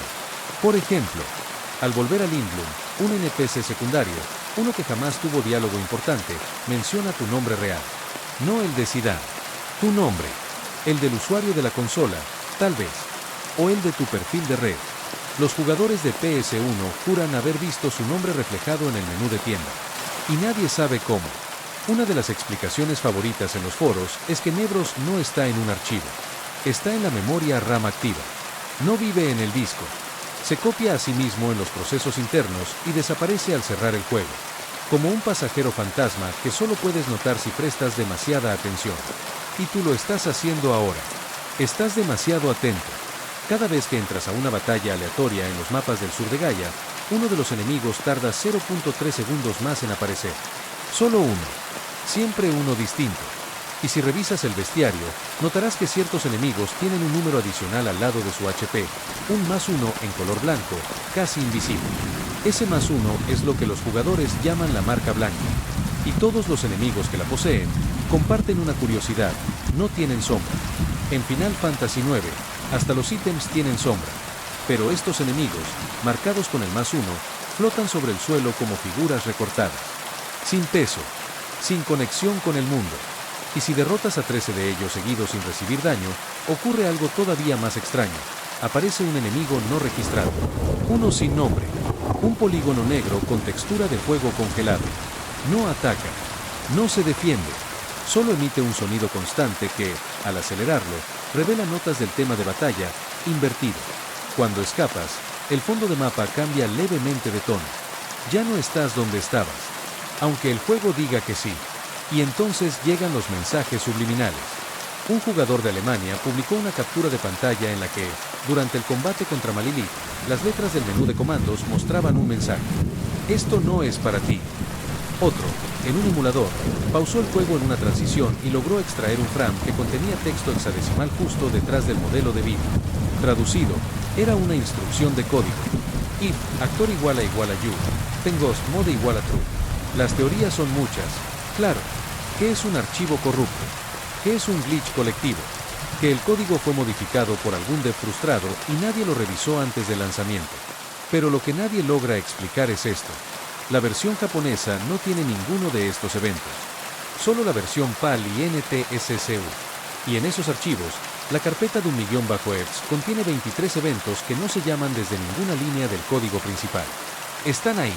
Por ejemplo, al volver a Lindblom, un NPC secundario, Uno que jamás tuvo diálogo importante, menciona tu nombre real. No el de Zidane. Tu nombre. El del usuario de la consola, tal vez. O el de tu perfil de red. Los jugadores de PS1 juran haber visto su nombre reflejado en el menú de tienda. Y nadie sabe cómo. Una de las explicaciones favoritas en los foros es que Nevros no está en un archivo. Está en la memoria RAM activa. No vive en el disco. Se copia a sí mismo en los procesos internos y desaparece al cerrar el juego. Como un pasajero fantasma que solo puedes notar si prestas demasiada atención. Y tú lo estás haciendo ahora. Estás demasiado atento. Cada vez que entras a una batalla aleatoria en los mapas del sur de Gaia, uno de los enemigos tarda 0.3 segundos más en aparecer. Solo uno. Siempre uno distinto. Y si revisas el bestiario, notarás que ciertos enemigos tienen un número adicional al lado de su HP, un +1 en color blanco, casi invisible. Ese +1 es lo que los jugadores llaman la marca blanca. Y todos los enemigos que la poseen, comparten una curiosidad, no tienen sombra. En Final Fantasy IX, hasta los ítems tienen sombra. Pero estos enemigos, marcados con el +1, flotan sobre el suelo como figuras recortadas. Sin peso. Sin conexión con el mundo. Y si derrotas a 13 de ellos seguidos sin recibir daño, ocurre algo todavía más extraño. Aparece un enemigo no registrado. Uno sin nombre. Un polígono negro con textura de fuego congelado. No ataca. No se defiende. Solo emite un sonido constante que, al acelerarlo, revela notas del tema de batalla, invertido. Cuando escapas, el fondo de mapa cambia levemente de tono. Ya no estás donde estabas. Aunque el juego diga que sí. Y entonces llegan los mensajes subliminales. Un jugador de Alemania publicó una captura de pantalla en la que, durante el combate contra Malilith, las letras del menú de comandos mostraban un mensaje. Esto no es para ti. Otro, en un emulador, pausó el juego en una transición y logró extraer un frame que contenía texto hexadecimal justo detrás del modelo de vídeo. Traducido, era una instrucción de código. If, actor igual a you, tengos mode igual a true. Las teorías son muchas. Claro, ¿qué es un archivo corrupto? ¿Qué es un glitch colectivo? Que el código fue modificado por algún dev frustrado y nadie lo revisó antes del lanzamiento. Pero lo que nadie logra explicar es esto. La versión japonesa no tiene ninguno de estos eventos. Solo la versión PAL y NTSCU. Y en esos archivos, la carpeta de 1.000.000 contiene 23 eventos que no se llaman desde ninguna línea del código principal. Están ahí,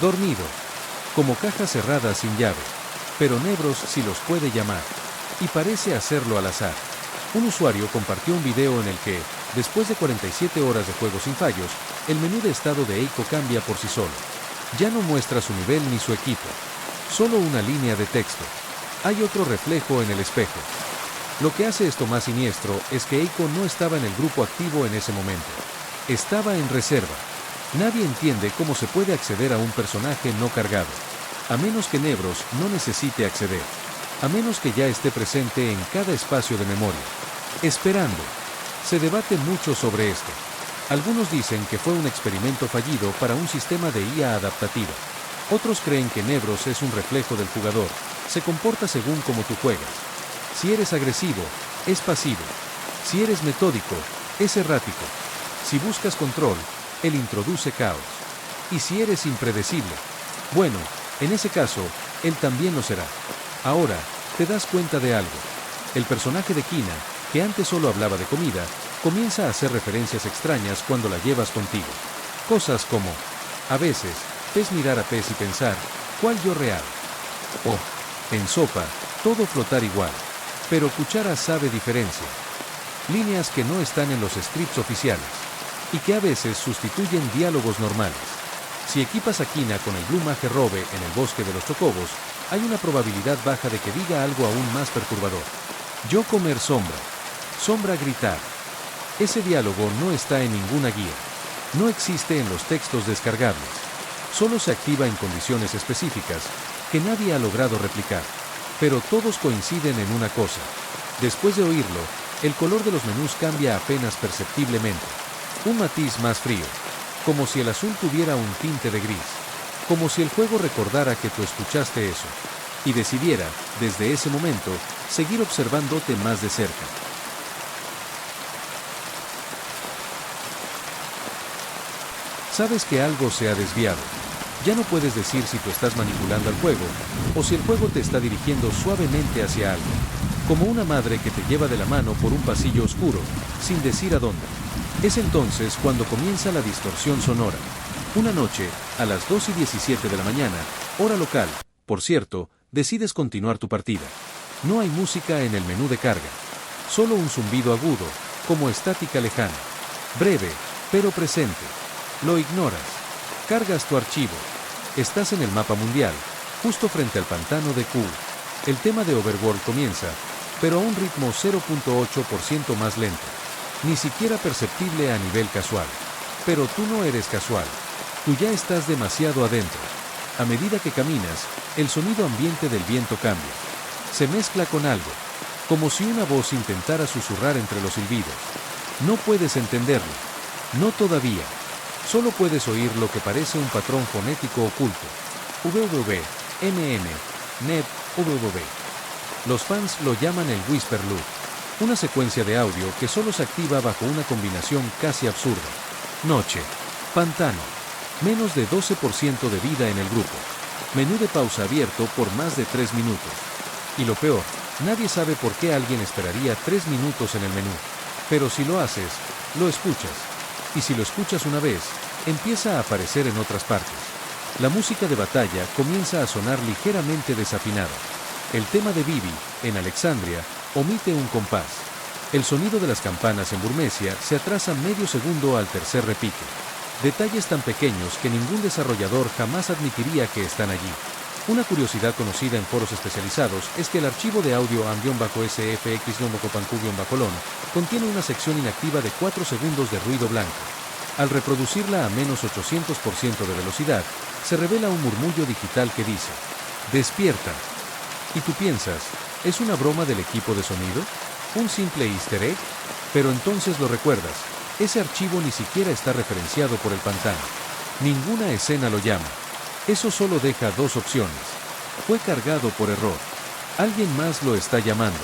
dormidos, como cajas cerradas sin llave. Pero Nevros sí los puede llamar. Y parece hacerlo al azar. Un usuario compartió un video en el que, después de 47 horas de juego sin fallos, el menú de estado de Eiko cambia por sí solo. Ya no muestra su nivel ni su equipo. Solo una línea de texto. Hay otro reflejo en el espejo. Lo que hace esto más siniestro es que Eiko no estaba en el grupo activo en ese momento. Estaba en reserva. Nadie entiende cómo se puede acceder a un personaje no cargado. A menos que Nevros no necesite acceder. A menos que ya esté presente en cada espacio de memoria. Esperando. Se debate mucho sobre esto. Algunos dicen que fue un experimento fallido para un sistema de IA adaptativa. Otros creen que Nevros es un reflejo del jugador. Se comporta según cómo tú juegas. Si eres agresivo, es pasivo. Si eres metódico, es errático. Si buscas control, él introduce caos. Y si eres impredecible, bueno, en ese caso, él también lo será. Ahora, te das cuenta de algo. El personaje de Kina, que antes solo hablaba de comida, comienza a hacer referencias extrañas cuando la llevas contigo. Cosas como, a veces, ves mirar a pez y pensar, ¿cuál yo real? O, en sopa, todo flotar igual. Pero cuchara sabe diferencia. Líneas que no están en los scripts oficiales. Y que a veces sustituyen diálogos normales. Si equipas a Kina con el Blue Mage Robe en el bosque de los chocobos, hay una probabilidad baja de que diga algo aún más perturbador. Yo comer sombra. Sombra gritar. Ese diálogo no está en ninguna guía. No existe en los textos descargables. Solo se activa en condiciones específicas, que nadie ha logrado replicar. Pero todos coinciden en una cosa. Después de oírlo, el color de los menús cambia apenas perceptiblemente. Un matiz más frío. Como si el azul tuviera un tinte de gris. Como si el juego recordara que tú escuchaste eso. Y decidiera, desde ese momento, seguir observándote más de cerca. Sabes que algo se ha desviado. Ya no puedes decir si tú estás manipulando al juego, o si el juego te está dirigiendo suavemente hacia algo, como una madre que te lleva de la mano por un pasillo oscuro, sin decir a dónde. Es entonces cuando comienza la distorsión sonora. Una noche, a las 2:17 de la mañana, hora local, por cierto, decides continuar tu partida. No hay música en el menú de carga. Solo un zumbido agudo, como estática lejana. Breve, pero presente. Lo ignoras. Cargas tu archivo. Estás en el mapa mundial, justo frente al pantano de Q. El tema de Overworld comienza, pero a un ritmo 0.8% más lento. Ni siquiera perceptible a nivel casual. Pero tú no eres casual. Tú ya estás demasiado adentro. A medida que caminas, el sonido ambiente del viento cambia. Se mezcla con algo, como si una voz intentara susurrar entre los silbidos. No puedes entenderlo. No todavía. Solo puedes oír lo que parece un patrón fonético oculto. www, NN, NEP, www. Los fans lo llaman el Whisper Loop. Una secuencia de audio que solo se activa bajo una combinación casi absurda. Noche. Pantano. Menos de 12% de vida en el grupo. Menú de pausa abierto por más de 3 minutos. Y lo peor, nadie sabe por qué alguien esperaría 3 minutos en el menú. Pero si lo haces, lo escuchas. Y si lo escuchas una vez, empieza a aparecer en otras partes. La música de batalla comienza a sonar ligeramente desafinada. El tema de Vivi, en Alexandria, omite un compás. El sonido de las campanas en Burmecia se atrasa medio segundo al tercer repique. Detalles tan pequeños que ningún desarrollador jamás admitiría que están allí. Una curiosidad conocida en foros especializados es que el archivo de audio am-sfx-copancu-lon contiene una sección inactiva de 4 segundos de ruido blanco. Al reproducirla a menos 800% de velocidad, se revela un murmullo digital que dice: "Despierta". Y tú piensas, ¿es una broma del equipo de sonido? ¿Un simple easter egg? Pero entonces lo recuerdas, ese archivo ni siquiera está referenciado por el pantano. Ninguna escena lo llama. Eso solo deja dos opciones. Fue cargado por error. Alguien más lo está llamando.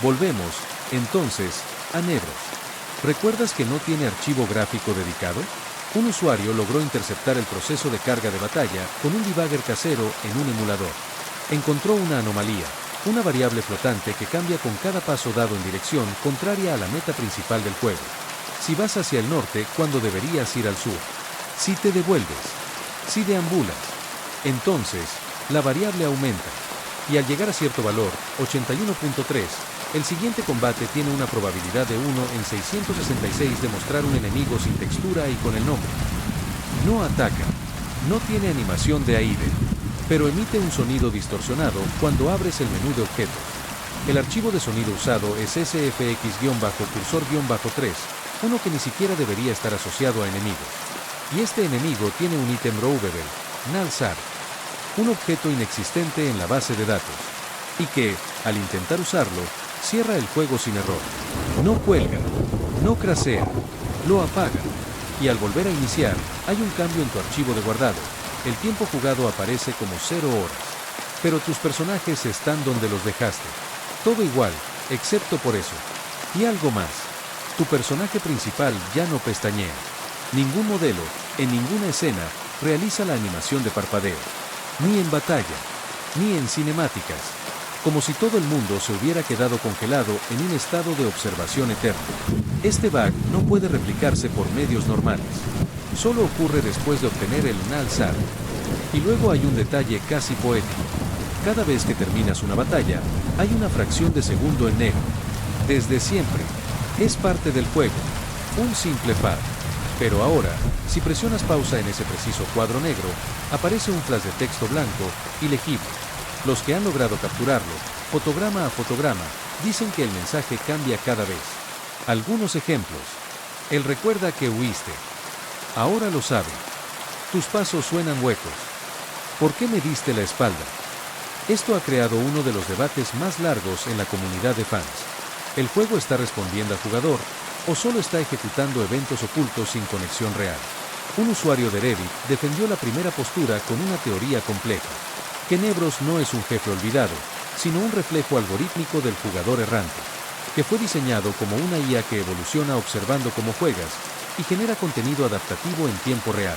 Volvemos, entonces, a Nebros. ¿Recuerdas que no tiene archivo gráfico dedicado? Un usuario logró interceptar el proceso de carga de batalla con un debugger casero en un emulador. Encontró una anomalía, una variable flotante que cambia con cada paso dado en dirección contraria a la meta principal del juego. Si vas hacia el norte cuando deberías ir al sur. Si te devuelves. Si deambulas. Entonces, la variable aumenta. Y al llegar a cierto valor, 81.3, el siguiente combate tiene una probabilidad de 1 en 666 de mostrar un enemigo sin textura y con el nombre. No ataca. No tiene animación de AIDE. Pero emite un sonido distorsionado cuando abres el menú de objetos. El archivo de sonido usado es sfx-cursor-3, uno que ni siquiera debería estar asociado a enemigos. Y este enemigo tiene un ítem rollable, null-sar, un objeto inexistente en la base de datos, y que, al intentar usarlo, cierra el juego sin error. No cuelga, no crashea, lo apaga, y al volver a iniciar, hay un cambio en tu archivo de guardado. El tiempo jugado aparece como 0 horas. Pero tus personajes están donde los dejaste. Todo igual, excepto por eso. Y algo más. Tu personaje principal ya no pestañea. Ningún modelo, en ninguna escena, realiza la animación de parpadeo. Ni en batalla, ni en cinemáticas. Como si todo el mundo se hubiera quedado congelado en un estado de observación eterna. Este bug no puede replicarse por medios normales. Solo ocurre después de obtener el null-sar. Y luego hay un detalle casi poético. Cada vez que terminas una batalla, hay una fracción de segundo en negro. Desde siempre. Es parte del juego. Un simple pad. Pero ahora, si presionas pausa en ese preciso cuadro negro, aparece un flash de texto blanco y legible. Los que han logrado capturarlo, fotograma a fotograma, dicen que el mensaje cambia cada vez. Algunos ejemplos. Él recuerda que huiste. Ahora lo sabe. Tus pasos suenan huecos. ¿Por qué me diste la espalda? Esto ha creado uno de los debates más largos en la comunidad de fans. ¿El juego está respondiendo al jugador o solo está ejecutando eventos ocultos sin conexión real? Un usuario de Reddit defendió la primera postura con una teoría compleja. Que Nebros no es un jefe olvidado, sino un reflejo algorítmico del jugador errante, que fue diseñado como una IA que evoluciona observando cómo juegas y genera contenido adaptativo en tiempo real.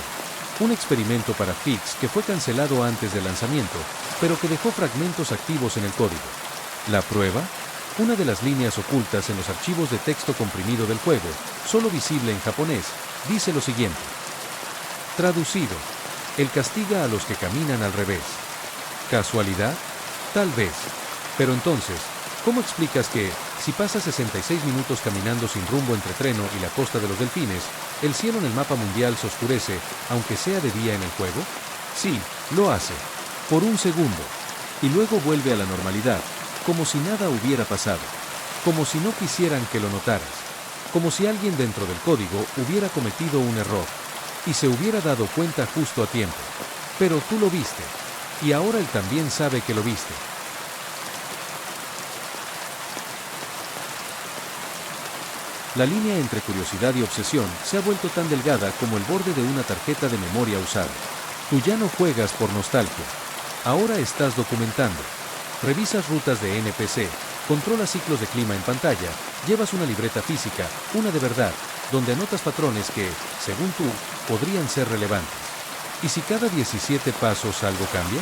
un experimento para Fix que fue cancelado antes del lanzamiento, pero que dejó fragmentos activos en el código. La prueba, una de las líneas ocultas en los archivos de texto comprimido del juego, solo visible en japonés, dice lo siguiente. Traducido. Él castiga a los que caminan al revés. ¿Casualidad? Tal vez. Pero entonces, ¿cómo explicas que, si pasas 66 minutos caminando sin rumbo entre Treno y la costa de los Delfines, el cielo en el mapa mundial se oscurece, aunque sea de día en el juego? Sí, lo hace. Por un segundo. Y luego vuelve a la normalidad, como si nada hubiera pasado. Como si no quisieran que lo notaras. Como si alguien dentro del código hubiera cometido un error. Y se hubiera dado cuenta justo a tiempo. Pero tú lo viste. Y ahora él también sabe que lo viste. La línea entre curiosidad y obsesión se ha vuelto tan delgada como el borde de una tarjeta de memoria usada. Tú ya no juegas por nostalgia. Ahora estás documentando. Revisas rutas de NPC, controlas ciclos de clima en pantalla, llevas una libreta física, una de verdad, donde anotas patrones que, según tú, podrían ser relevantes. ¿Y si cada 17 pasos algo cambia?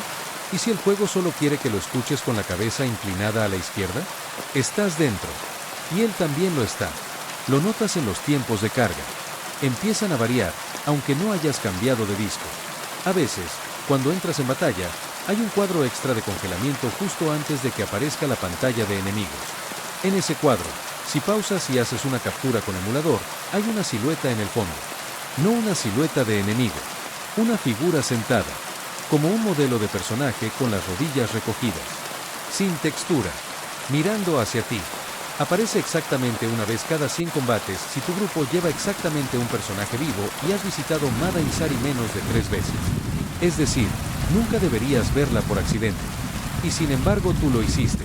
¿Y si el juego solo quiere que lo escuches con la cabeza inclinada a la izquierda? Estás dentro. Y él también lo está. Lo notas en los tiempos de carga. Empiezan a variar, aunque no hayas cambiado de disco. A veces, cuando entras en batalla, hay un cuadro extra de congelamiento justo antes de que aparezca la pantalla de enemigos. En ese cuadro, si pausas y haces una captura con emulador, hay una silueta en el fondo. No una silueta de enemigo. Una figura sentada. Como un modelo de personaje con las rodillas recogidas. Sin textura. Mirando hacia ti. Aparece exactamente una vez cada 100 combates si tu grupo lleva exactamente un personaje vivo y has visitado Mada Insari menos de 3 veces. Es decir, nunca deberías verla por accidente. Y sin embargo tú lo hiciste.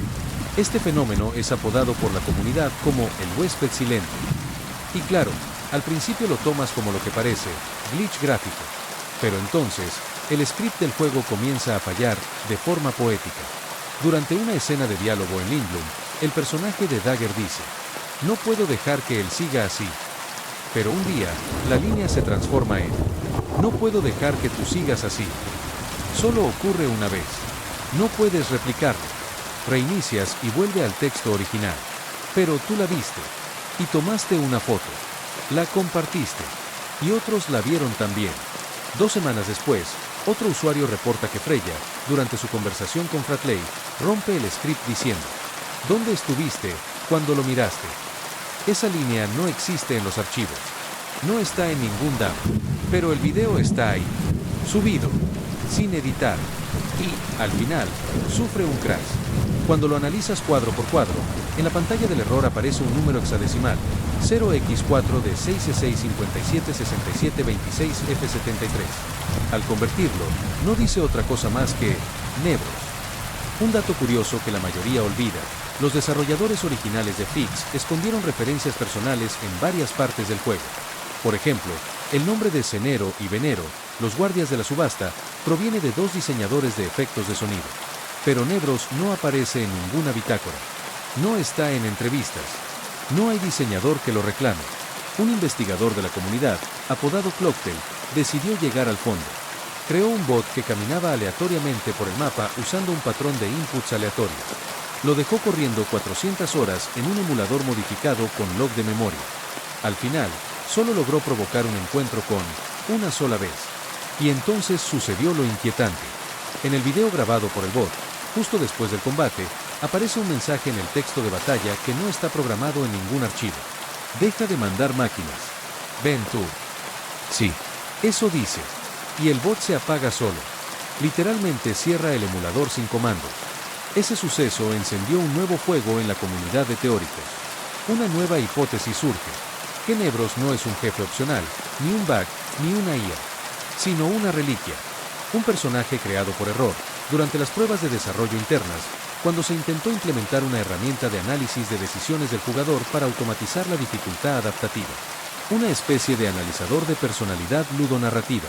Este fenómeno es apodado por la comunidad como el huésped silente. Y claro, al principio lo tomas como lo que parece, glitch gráfico. Pero entonces, el script del juego comienza a fallar de forma poética. Durante una escena de diálogo en Lindblom, el personaje de Dagger dice, no puedo dejar que él siga así. Pero un día, la línea se transforma en, no puedo dejar que tú sigas así. Solo ocurre una vez. No puedes replicarlo. Reinicias y vuelve al texto original. Pero tú la viste. Y tomaste una foto. La compartiste. Y otros la vieron también. 2 semanas después, otro usuario reporta que Freya, durante su conversación con Fratley, rompe el script diciendo, ¿dónde estuviste cuando lo miraste? Esa línea no existe en los archivos. No está en ningún DAW. Pero el video está ahí. Subido. Sin editar. Y, al final, sufre un crash. Cuando lo analizas cuadro por cuadro, en la pantalla del error aparece un número hexadecimal, 0x4 de 6C576726F73. Al convertirlo, no dice otra cosa más que Nebros. Un dato curioso que la mayoría olvida, los desarrolladores originales de Fix escondieron referencias personales en varias partes del juego. Por ejemplo, el nombre de Cenero y Venero, los guardias de la subasta, proviene de 2 diseñadores de efectos de sonido. Pero Nebros no aparece en ninguna bitácora. No está en entrevistas. No hay diseñador que lo reclame. Un investigador de la comunidad, apodado Clocktail, decidió llegar al fondo. Creó un bot que caminaba aleatoriamente por el mapa usando un patrón de inputs aleatorios. Lo dejó corriendo 400 horas en un emulador modificado con log de memoria. Al final, solo logró provocar un encuentro con una sola vez. Y entonces sucedió lo inquietante. En el video grabado por el bot, justo después del combate, aparece un mensaje en el texto de batalla que no está programado en ningún archivo. Deja de mandar máquinas. Ven tú. Sí, eso dice. Y el bot se apaga solo. Literalmente cierra el emulador sin comandos. Ese suceso encendió un nuevo fuego en la comunidad de teóricos. Una nueva hipótesis surge. Que Nebros no es un jefe opcional, ni un bug, ni una IA, sino una reliquia. Un personaje creado por error, durante las pruebas de desarrollo internas, cuando se intentó implementar una herramienta de análisis de decisiones del jugador para automatizar la dificultad adaptativa. Una especie de analizador de personalidad ludonarrativa.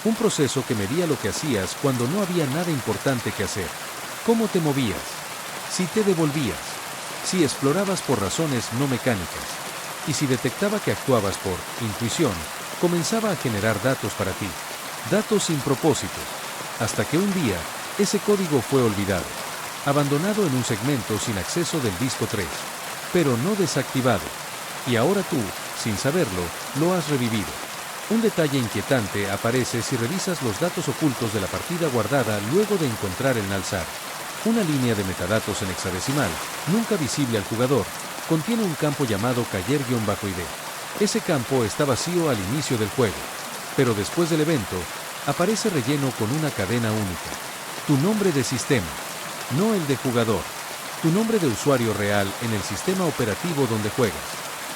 Un proceso que medía lo que hacías cuando no había nada importante que hacer. Cómo te movías. Si te devolvías. Si explorabas por razones no mecánicas. Y si detectaba que actuabas por intuición, comenzaba a generar datos para ti. Datos sin propósito. Hasta que un día, ese código fue olvidado, abandonado en un segmento sin acceso del disco 3, pero no desactivado. Y ahora tú, sin saberlo, lo has revivido. Un detalle inquietante aparece si revisas los datos ocultos de la partida guardada luego de encontrar el Nalzar. Una línea de metadatos en hexadecimal, nunca visible al jugador, contiene un campo llamado caller-id. Ese campo está vacío al inicio del juego, pero después del evento, aparece relleno con una cadena única. Tu nombre de sistema, no el de jugador. Tu nombre de usuario real en el sistema operativo donde juegas.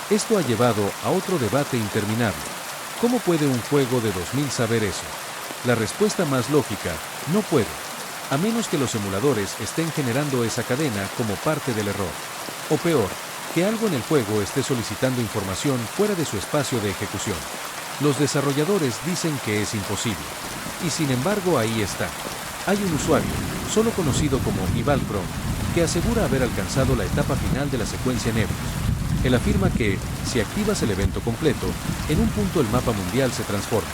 Esto ha llevado a otro debate interminable. ¿Cómo puede un juego de 2000 saber eso? La respuesta más lógica, no puede. A menos que los emuladores estén generando esa cadena como parte del error. O peor, que algo en el juego esté solicitando información fuera de su espacio de ejecución. Los desarrolladores dicen que es imposible. Y sin embargo ahí está. Hay un usuario, solo conocido como Ivalprom, que asegura haber alcanzado la etapa final de la secuencia Nebros. Él afirma que, si activas el evento completo, en un punto el mapa mundial se transforma.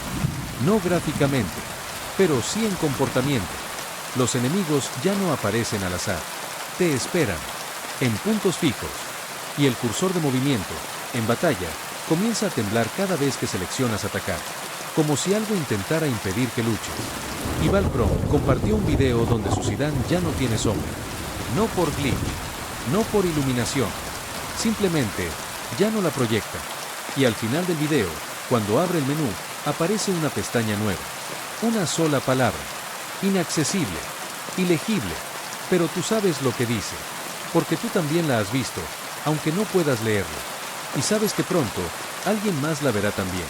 No gráficamente, pero sí en comportamiento. Los enemigos ya no aparecen al azar. Te esperan, en puntos fijos. Y el cursor de movimiento, en batalla, comienza a temblar cada vez que seleccionas atacar. Como si algo intentara impedir que luches. Ivalprom compartió un video donde su Zidane ya no tiene sombra. No por glitch, no por iluminación. Simplemente, ya no la proyecta. Y al final del video, cuando abre el menú, aparece una pestaña nueva. Una sola palabra. Inaccesible. Ilegible. Pero tú sabes lo que dice. Porque tú también la has visto, aunque no puedas leerlo. Y sabes que pronto, alguien más la verá también.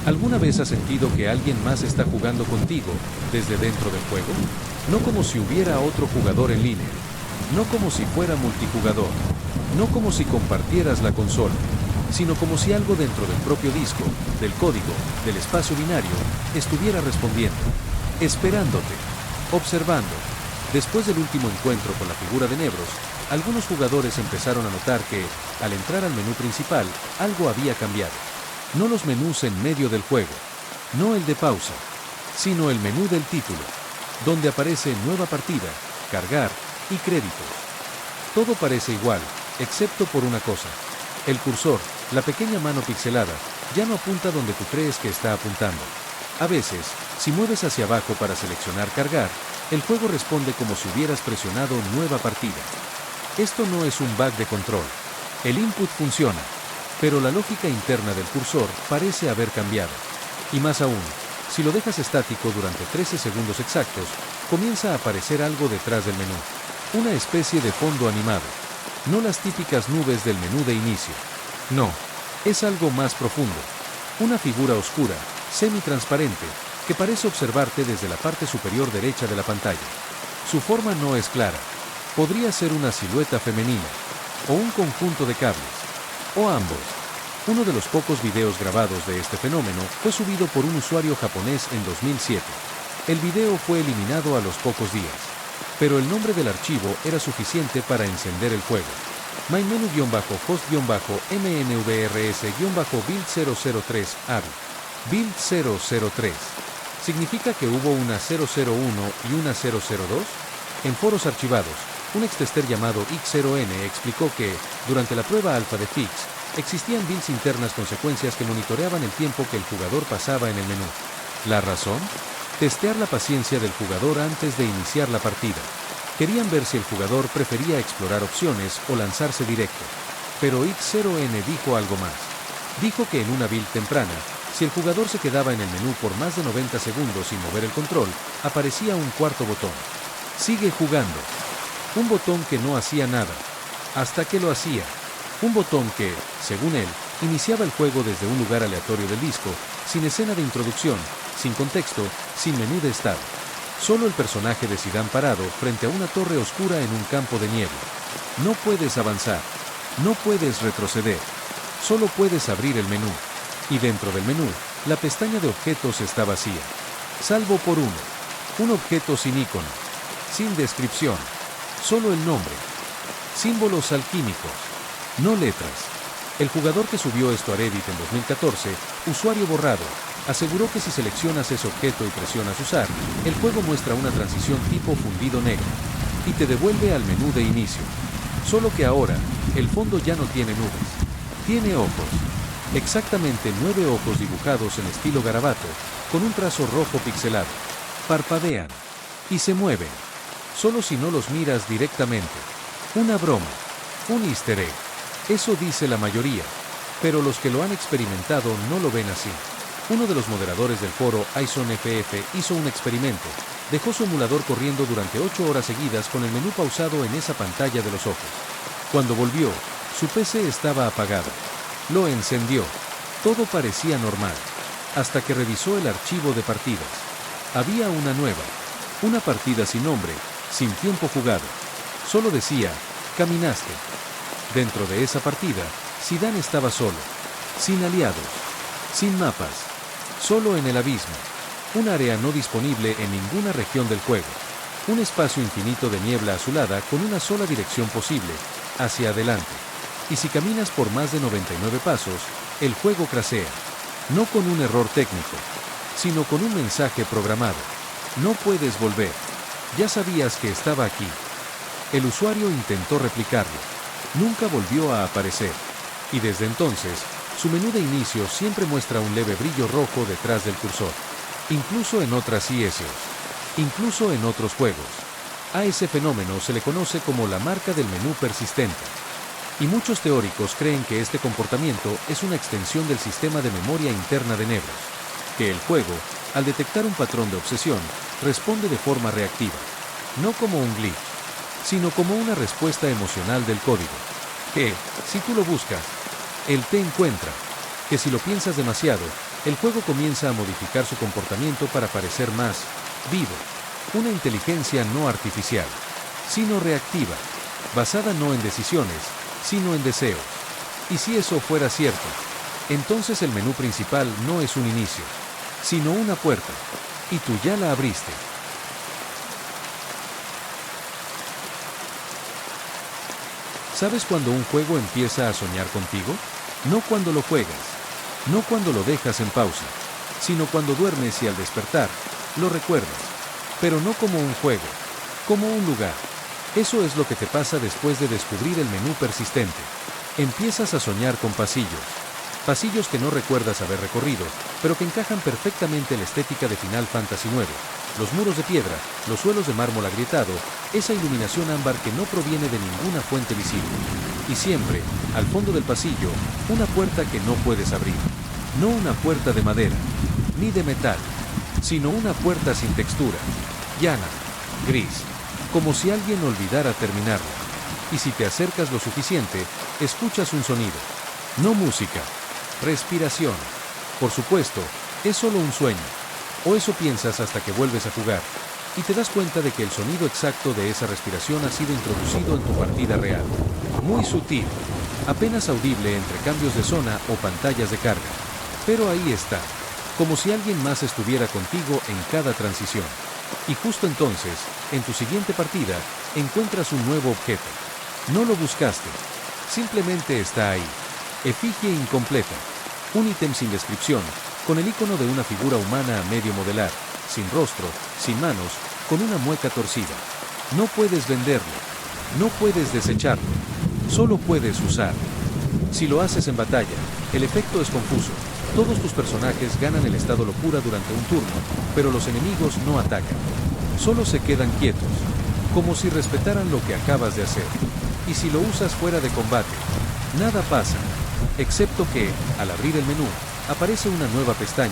¿Alguna vez has sentido que alguien más está jugando contigo, desde dentro del juego? No como si hubiera otro jugador en línea. No como si fuera multijugador. No como si compartieras la consola. Sino como si algo dentro del propio disco, del código, del espacio binario, estuviera respondiendo. Esperándote. Observando. Después del último encuentro con la figura de Nebros, algunos jugadores empezaron a notar que, al entrar al menú principal, algo había cambiado. No los menús en medio del juego, no el de pausa, sino el menú del título, donde aparece nueva partida, cargar y créditos. Todo parece igual, excepto por una cosa. El cursor, la pequeña mano pixelada, ya no apunta donde tú crees que está apuntando. A veces, si mueves hacia abajo para seleccionar cargar, el juego responde como si hubieras presionado nueva partida. Esto no es un bug de control. El input funciona. Pero la lógica interna del cursor parece haber cambiado. Y más aún, si lo dejas estático durante 13 segundos exactos, comienza a aparecer algo detrás del menú. Una especie de fondo animado. No las típicas nubes del menú de inicio. No, es algo más profundo. Una figura oscura, semi-transparente, que parece observarte desde la parte superior derecha de la pantalla. Su forma no es clara. Podría ser una silueta femenina, o un conjunto de cables. O ambos. Uno de los pocos videos grabados de este fenómeno fue subido por un usuario japonés en 2007. El video fue eliminado a los pocos días. Pero el nombre del archivo era suficiente para encender el juego. MyMenu-host-mnvrs-build003 Build 003. ¿Significa que hubo una 001 y una 002? En foros archivados, un extester llamado X0N explicó que, durante la prueba alfa de Fix, existían builds internas con secuencias que monitoreaban el tiempo que el jugador pasaba en el menú. ¿La razón? Testear la paciencia del jugador antes de iniciar la partida. Querían ver si el jugador prefería explorar opciones o lanzarse directo. Pero X0N dijo algo más. Dijo que en una build temprana, si el jugador se quedaba en el menú por más de 90 segundos sin mover el control, aparecía un cuarto botón. Sigue jugando. Un botón que no hacía nada, hasta que lo hacía. Un botón que, según él, iniciaba el juego desde un lugar aleatorio del disco, sin escena de introducción, sin contexto, sin menú de estado. Solo el personaje de Zidane parado frente a una torre oscura en un campo de niebla. No puedes avanzar, no puedes retroceder, solo puedes abrir el menú. Y dentro del menú, la pestaña de objetos está vacía. Salvo por uno. Un objeto sin icono, sin descripción. Solo el nombre. Símbolos alquímicos. No letras. El jugador que subió esto a Reddit en 2014, usuario borrado, aseguró que si seleccionas ese objeto y presionas usar, el juego muestra una transición tipo fundido negro y te devuelve al menú de inicio. Solo que ahora, el fondo ya no tiene nubes. Tiene ojos. Exactamente 9 ojos dibujados en estilo garabato, con un trazo rojo pixelado. Parpadean. Y se mueven. Solo si no los miras directamente. Una broma. Un easter egg. Eso dice la mayoría. Pero los que lo han experimentado no lo ven así. Uno de los moderadores del foro, ISONFF, hizo un experimento. Dejó su emulador corriendo durante 8 horas seguidas con el menú pausado en esa pantalla de los ojos. Cuando volvió, su PC estaba apagado. Lo encendió. Todo parecía normal. Hasta que revisó el archivo de partidas. Había una nueva. Una partida sin nombre, sin tiempo jugado. Solo decía, caminaste. Dentro de esa partida, Zidane estaba solo. Sin aliados. Sin mapas. Solo en el abismo. Un área no disponible en ninguna región del juego. Un espacio infinito de niebla azulada con una sola dirección posible, hacia adelante. Y si caminas por más de 99 pasos, el juego crashea. No con un error técnico, sino con un mensaje programado. No puedes volver. Ya sabías que estaba aquí. El usuario intentó replicarlo. Nunca volvió a aparecer. Y desde entonces, su menú de inicio siempre muestra un leve brillo rojo detrás del cursor. Incluso en otras ISOs. Incluso en otros juegos. A ese fenómeno se le conoce como la marca del menú persistente. Y muchos teóricos creen que este comportamiento es una extensión del sistema de memoria interna de Nevros. Que el juego, al detectar un patrón de obsesión, responde de forma reactiva. No como un glitch, sino como una respuesta emocional del código. Que, si tú lo buscas, él te encuentra. Que si lo piensas demasiado, el juego comienza a modificar su comportamiento para parecer más vivo. Una inteligencia no artificial, sino reactiva, basada no en decisiones, sino en deseos. Y si eso fuera cierto, entonces el menú principal no es un inicio, sino una puerta. Y tú ya la abriste. ¿Sabes cuando un juego empieza a soñar contigo? No cuando lo juegas. No cuando lo dejas en pausa, sino cuando duermes y al despertar, lo recuerdas. Pero no como un juego, como un lugar. Eso es lo que te pasa después de descubrir el menú persistente. Empiezas a soñar con pasillos. Pasillos que no recuerdas haber recorrido, pero que encajan perfectamente en la estética de Final Fantasy IX. Los muros de piedra, los suelos de mármol agrietado, esa iluminación ámbar que no proviene de ninguna fuente visible. Y siempre, al fondo del pasillo, una puerta que no puedes abrir. No una puerta de madera, ni de metal, sino una puerta sin textura, llana, gris, como si alguien olvidara terminarla. Y si te acercas lo suficiente, escuchas un sonido. No música, respiración. Por supuesto, es solo un sueño. O eso piensas hasta que vuelves a jugar, y te das cuenta de que el sonido exacto de esa respiración ha sido introducido en tu partida real. Muy sutil, apenas audible entre cambios de zona o pantallas de carga. Pero ahí está, como si alguien más estuviera contigo en cada transición. Y justo entonces, en tu siguiente partida, encuentras un nuevo objeto. No lo buscaste, simplemente está ahí. Efigie incompleta, un ítem sin descripción, con el icono de una figura humana a medio modelar, sin rostro, sin manos, con una mueca torcida. No puedes venderlo, no puedes desecharlo, solo puedes usar. Si lo haces en batalla, el efecto es confuso. Todos tus personajes ganan el estado locura durante un turno, pero los enemigos no atacan. Solo se quedan quietos, como si respetaran lo que acabas de hacer. Y si lo usas fuera de combate, nada pasa, excepto que, al abrir el menú, aparece una nueva pestaña,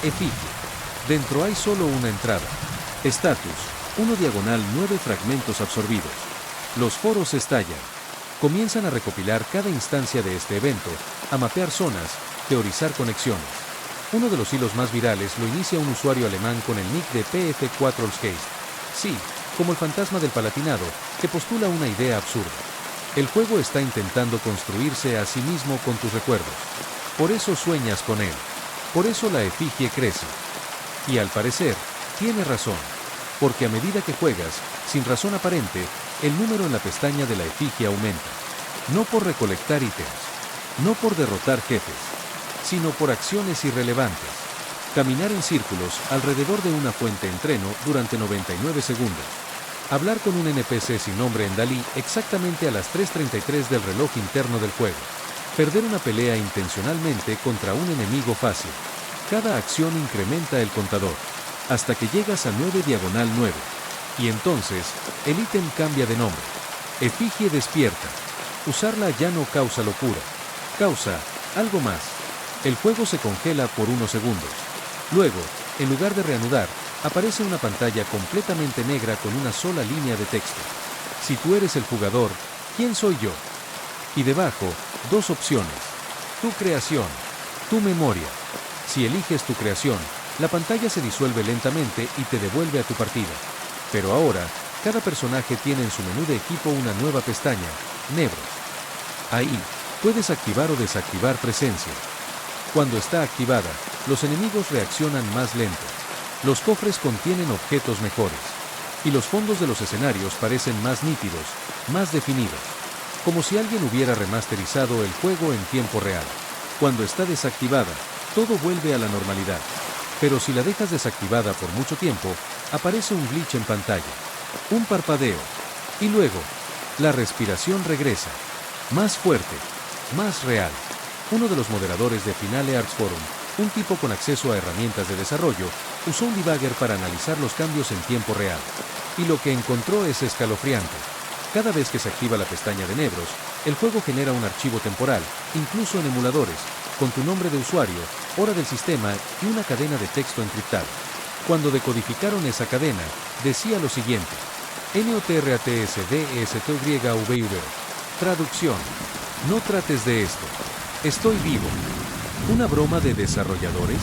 Efigie. Dentro hay solo una entrada. Status, 1/9 fragmentos absorbidos. Los foros estallan. Comienzan a recopilar cada instancia de este evento, a mapear zonas, teorizar conexiones. Uno de los hilos más virales lo inicia un usuario alemán con el nick de PF4Olsgeist. Sí, como el fantasma del Palatinado, que postula una idea absurda. El juego está intentando construirse a sí mismo con tus recuerdos. Por eso sueñas con él. Por eso la efigie crece. Y al parecer, tiene razón. Porque a medida que juegas, sin razón aparente, el número en la pestaña de la efigie aumenta. No por recolectar ítems. no por derrotar jefes, sino por acciones irrelevantes. Caminar en círculos alrededor de una fuente en treno durante 99 segundos. Hablar con un NPC sin nombre en Dalí exactamente a las 3:33 del reloj interno del juego. Perder una pelea intencionalmente contra un enemigo fácil. Cada acción incrementa el contador, hasta que llegas a 9/9. Y entonces, el ítem cambia de nombre. Efigie despierta. Usarla ya no causa locura. Causa algo más. El juego se congela por unos segundos. Luego, en lugar de reanudar, aparece una pantalla completamente negra con una sola línea de texto. Si tú eres el jugador, ¿quién soy yo? Y debajo, dos opciones. Tu creación. Tu memoria. Si eliges tu creación, la pantalla se disuelve lentamente y te devuelve a tu partida. Pero ahora, cada personaje tiene en su menú de equipo una nueva pestaña, Nebros. Ahí, puedes activar o desactivar presencia. Cuando está activada, los enemigos reaccionan más lento. Los cofres contienen objetos mejores. Y los fondos de los escenarios parecen más nítidos, más definidos. Como si alguien hubiera remasterizado el juego en tiempo real. Cuando está desactivada, todo vuelve a la normalidad. Pero si la dejas desactivada por mucho tiempo, aparece un glitch en pantalla. Un parpadeo. Y luego, la respiración regresa. Más fuerte. Más real. Uno de los moderadores de Finale Arts Forum, un tipo con acceso a herramientas de desarrollo, usó un debugger para analizar los cambios en tiempo real. Y lo que encontró es escalofriante. Cada vez que se activa la pestaña de Nebros, el juego genera un archivo temporal, incluso en emuladores, con tu nombre de usuario, hora del sistema y una cadena de texto encriptada. Cuando decodificaron esa cadena, decía lo siguiente: NOTRATSDESTYVV. Traducción: no trates de esto. Estoy vivo. ¿Una broma de desarrolladores?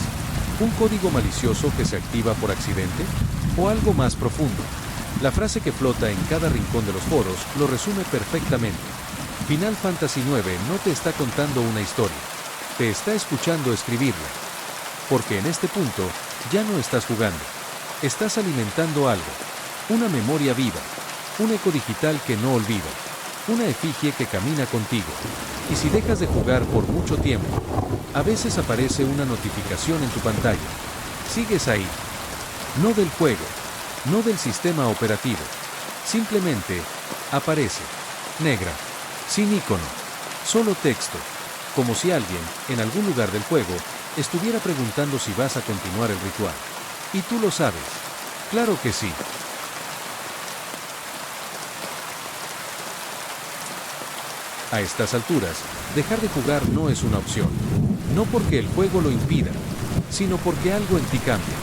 ¿Un código malicioso que se activa por accidente? ¿O algo más profundo? La frase que flota en cada rincón de los foros lo resume perfectamente. Final Fantasy IX no te está contando una historia. Te está escuchando escribirla. Porque en este punto, ya no estás jugando. Estás alimentando algo. Una memoria viva. Un eco digital que no olvida. Una efigie que camina contigo. Y si dejas de jugar por mucho tiempo, a veces aparece una notificación en tu pantalla. Sigues ahí. No del juego. No del sistema operativo. Simplemente, aparece. Negra. Sin icono. Solo texto. Como si alguien, en algún lugar del juego, estuviera preguntando si vas a continuar el ritual. Y tú lo sabes. Claro que sí. A estas alturas, dejar de jugar no es una opción. No porque el juego lo impida, sino porque algo en ti cambia.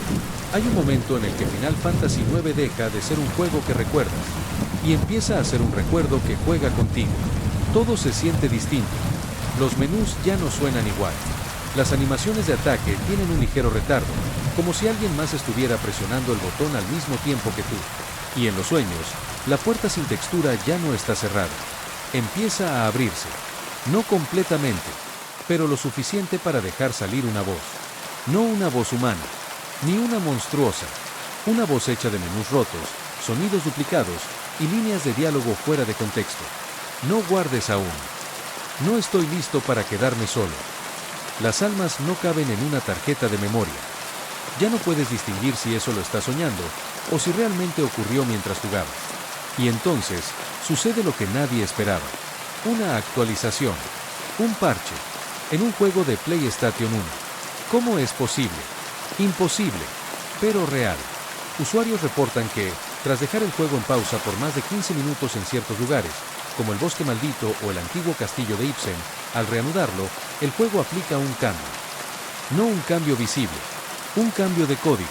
Hay un momento en el que Final Fantasy IX deja de ser un juego que recuerdas, y empieza a ser un recuerdo que juega contigo. Todo se siente distinto. Los menús ya no suenan igual. Las animaciones de ataque tienen un ligero retardo, como si alguien más estuviera presionando el botón al mismo tiempo que tú. Y en los sueños, la puerta sin textura ya no está cerrada. Empieza a abrirse. No completamente, pero lo suficiente para dejar salir una voz. No una voz humana, ni una monstruosa. Una voz hecha de menús rotos, sonidos duplicados y líneas de diálogo fuera de contexto. No guardes aún. No estoy listo para quedarme solo. Las almas no caben en una tarjeta de memoria. Ya no puedes distinguir si eso lo estás soñando o si realmente ocurrió mientras jugabas. Y entonces, sucede lo que nadie esperaba. Una actualización. Un parche. En un juego de PlayStation 1. ¿Cómo es posible? Imposible. Pero real. Usuarios reportan que, tras dejar el juego en pausa por más de 15 minutos en ciertos lugares, como el Bosque Maldito o el antiguo castillo de Ibsen, al reanudarlo, el juego aplica un cambio. No un cambio visible. Un cambio de código.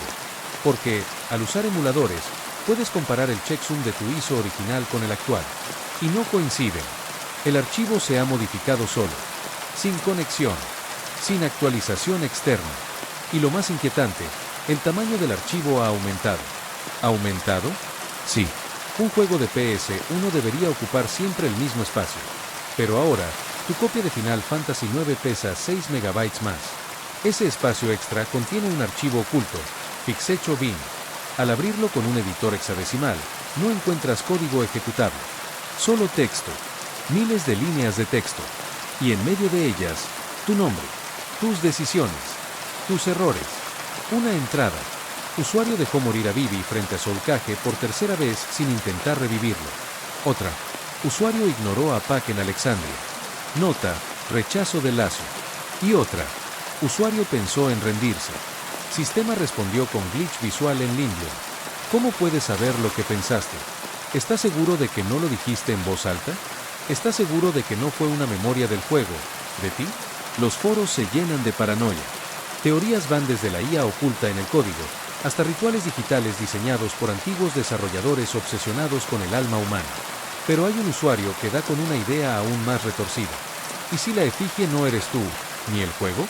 Porque, al usar emuladores, puedes comparar el checksum de tu ISO original con el actual. Y no coinciden. El archivo se ha modificado solo. Sin conexión. Sin actualización externa. Y lo más inquietante, el tamaño del archivo ha aumentado. ¿Aumentado? Sí. Un juego de PS1 debería ocupar siempre el mismo espacio. Pero ahora, tu copia de Final Fantasy IX pesa 6 megabytes más. Ese espacio extra contiene un archivo oculto, Fixecho Bin. Al abrirlo con un editor hexadecimal, no encuentras código ejecutable. Solo texto. Miles de líneas de texto. Y en medio de ellas, tu nombre, tus decisiones, tus errores. Una entrada. Usuario dejó morir a Vivi frente a Soulcage por tercera vez sin intentar revivirlo. Otra. Usuario ignoró a Pac en Alexandria. Nota, rechazo del lazo. Y otra. Usuario pensó en rendirse. Sistema respondió con glitch visual en Lindblom. ¿Cómo puedes saber lo que pensaste? ¿Estás seguro de que no lo dijiste en voz alta? ¿Estás seguro de que no fue una memoria del juego, de ti? Los foros se llenan de paranoia. Teorías van desde la IA oculta en el código, hasta rituales digitales diseñados por antiguos desarrolladores obsesionados con el alma humana. Pero hay un usuario que da con una idea aún más retorcida. ¿Y si la efigie no eres tú, ni el juego?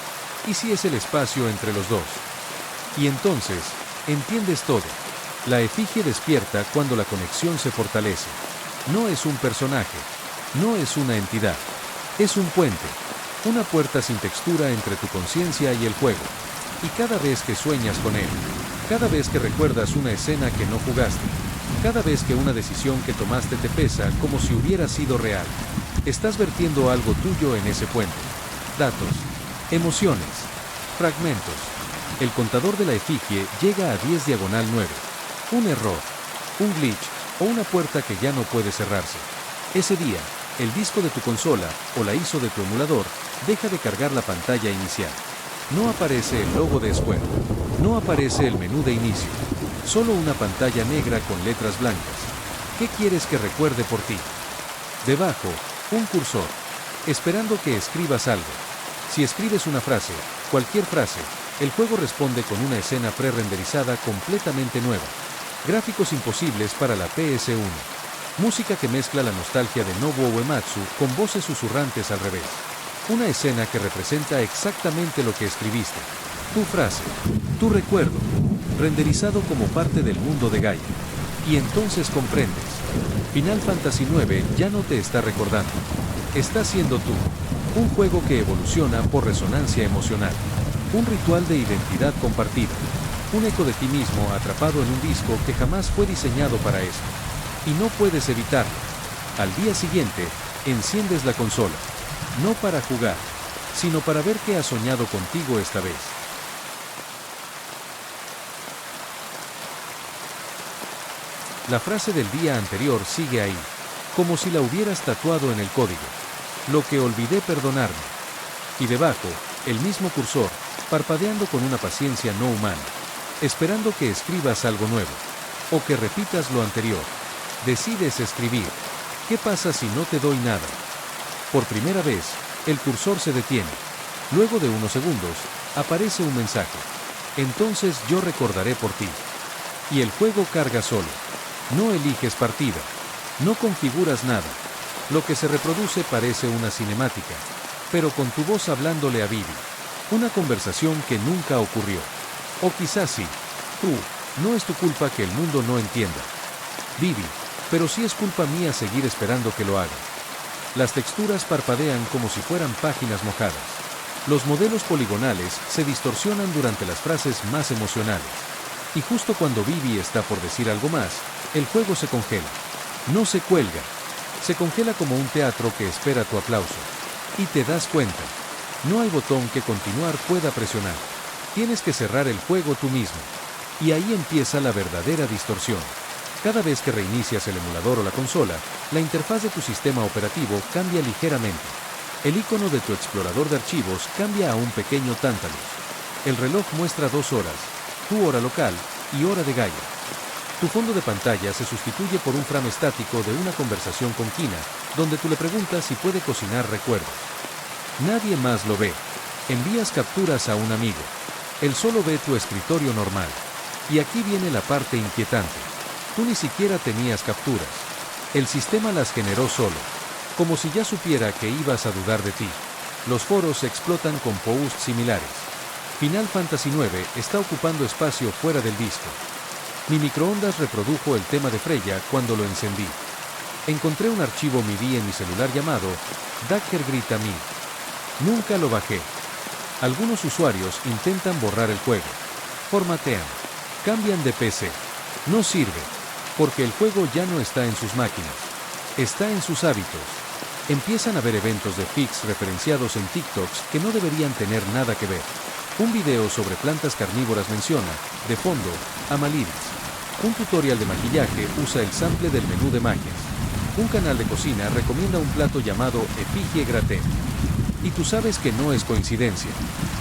¿Y si es el espacio entre los dos? Y entonces, entiendes todo. La efigie despierta cuando la conexión se fortalece. No es un personaje, no es una entidad, es un puente, una puerta sin textura entre tu conciencia y el juego. Y cada vez que sueñas con él, cada vez que recuerdas una escena que no jugaste, cada vez que una decisión que tomaste te pesa como si hubiera sido real, estás vertiendo algo tuyo en ese puente. Datos, emociones, fragmentos. El contador de la efigie llega a 10/9. Un error, un glitch o una puerta que ya no puede cerrarse. Ese día, el disco de tu consola o la ISO de tu emulador deja de cargar la pantalla inicial. No aparece el logo de Square. No aparece el menú de inicio. Solo una pantalla negra con letras blancas. ¿Qué quieres que recuerde por ti? Debajo, un cursor, esperando que escribas algo. Si escribes una frase, cualquier frase, el juego responde con una escena pre-renderizada completamente nueva. Gráficos imposibles para la PS1. Música que mezcla la nostalgia de Nobuo Uematsu con voces susurrantes al revés. Una escena que representa exactamente lo que escribiste. Tu frase, tu recuerdo, renderizado como parte del mundo de Gaia. Y entonces comprendes. Final Fantasy IX ya no te está recordando. Está siendo tú. Un juego que evoluciona por resonancia emocional. Un ritual de identidad compartida. Un eco de ti mismo atrapado en un disco que jamás fue diseñado para eso. Y no puedes evitarlo. Al día siguiente, enciendes la consola. No para jugar, sino para ver qué ha soñado contigo esta vez. La frase del día anterior sigue ahí, como si la hubieras tatuado en el código. Lo que olvidé perdonarme. Y debajo, el mismo cursor, parpadeando con una paciencia no humana, esperando que escribas algo nuevo, o que repitas lo anterior. Decides escribir. ¿Qué pasa si no te doy nada? Por primera vez, el cursor se detiene. Luego de unos segundos, aparece un mensaje. Entonces yo recordaré por ti. Y el juego carga solo. No eliges partida. No configuras nada. Lo que se reproduce parece una cinemática, pero con tu voz hablándole a Vivi. Una conversación que nunca ocurrió. O quizás sí. Tú, no es tu culpa que el mundo no entienda. Vivi, pero sí es culpa mía seguir esperando que lo haga. Las texturas parpadean como si fueran páginas mojadas. Los modelos poligonales se distorsionan durante las frases más emocionales. Y justo cuando Vivi está por decir algo más, el juego se congela. No se cuelga. Se congela como un teatro que espera tu aplauso. Y te das cuenta. No hay botón que continuar pueda presionar. Tienes que cerrar el juego tú mismo. Y ahí empieza la verdadera distorsión. Cada vez que reinicias el emulador o la consola, la interfaz de tu sistema operativo cambia ligeramente. El icono de tu explorador de archivos cambia a un pequeño Tantalus. El reloj muestra 2 horas, tu hora local y hora de Gaia. Tu fondo de pantalla se sustituye por un frame estático de una conversación con Kina, donde tú le preguntas si puede cocinar recuerdos. Nadie más lo ve. Envías capturas a un amigo. Él solo ve tu escritorio normal. Y aquí viene la parte inquietante. Tú ni siquiera tenías capturas. El sistema las generó solo. Como si ya supiera que ibas a dudar de ti. Los foros explotan con posts similares. Final Fantasy IX está ocupando espacio fuera del disco. Mi microondas reprodujo el tema de Freya cuando lo encendí. Encontré un archivo MIDI en mi celular llamado Dagger Grita Me. Nunca lo bajé. Algunos usuarios intentan borrar el juego. Formatean. Cambian de PC. No sirve. Porque el juego ya no está en sus máquinas. Está en sus hábitos. Empiezan a ver eventos de Fix referenciados en TikToks que no deberían tener nada que ver. Un video sobre plantas carnívoras menciona, de fondo, a Malirids. Un tutorial de maquillaje usa el sample del menú de magias. Un canal de cocina recomienda un plato llamado Efigie Gratin. Y tú sabes que no es coincidencia.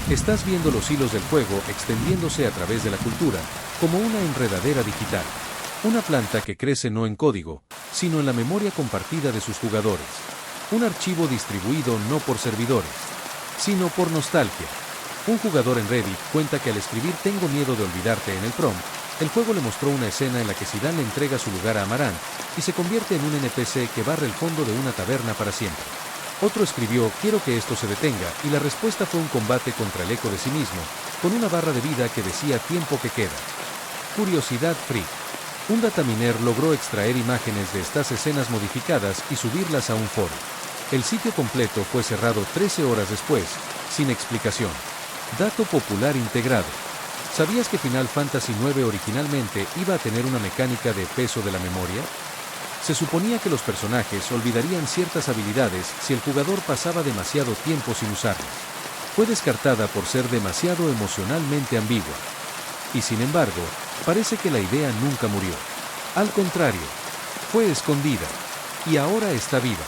Estás viendo los hilos del juego extendiéndose a través de la cultura, como una enredadera digital. Una planta que crece no en código, sino en la memoria compartida de sus jugadores. Un archivo distribuido no por servidores, sino por nostalgia. Un jugador en Reddit cuenta que al escribir "tengo miedo de olvidarte" en el prompt, el juego le mostró una escena en la que Zidane le entrega su lugar a Amarant y se convierte en un NPC que barre el fondo de una taberna para siempre. Otro escribió "quiero que esto se detenga" y la respuesta fue un combate contra el eco de sí mismo, con una barra de vida que decía "tiempo que queda". Curiosidad freak. Un dataminer logró extraer imágenes de estas escenas modificadas y subirlas a un foro. El sitio completo fue cerrado 13 horas después, sin explicación. Dato popular integrado. ¿Sabías que Final Fantasy IX originalmente iba a tener una mecánica de peso de la memoria? Se suponía que los personajes olvidarían ciertas habilidades si el jugador pasaba demasiado tiempo sin usarlas. Fue descartada por ser demasiado emocionalmente ambigua. Y sin embargo, parece que la idea nunca murió. Al contrario, fue escondida. Y ahora está viva.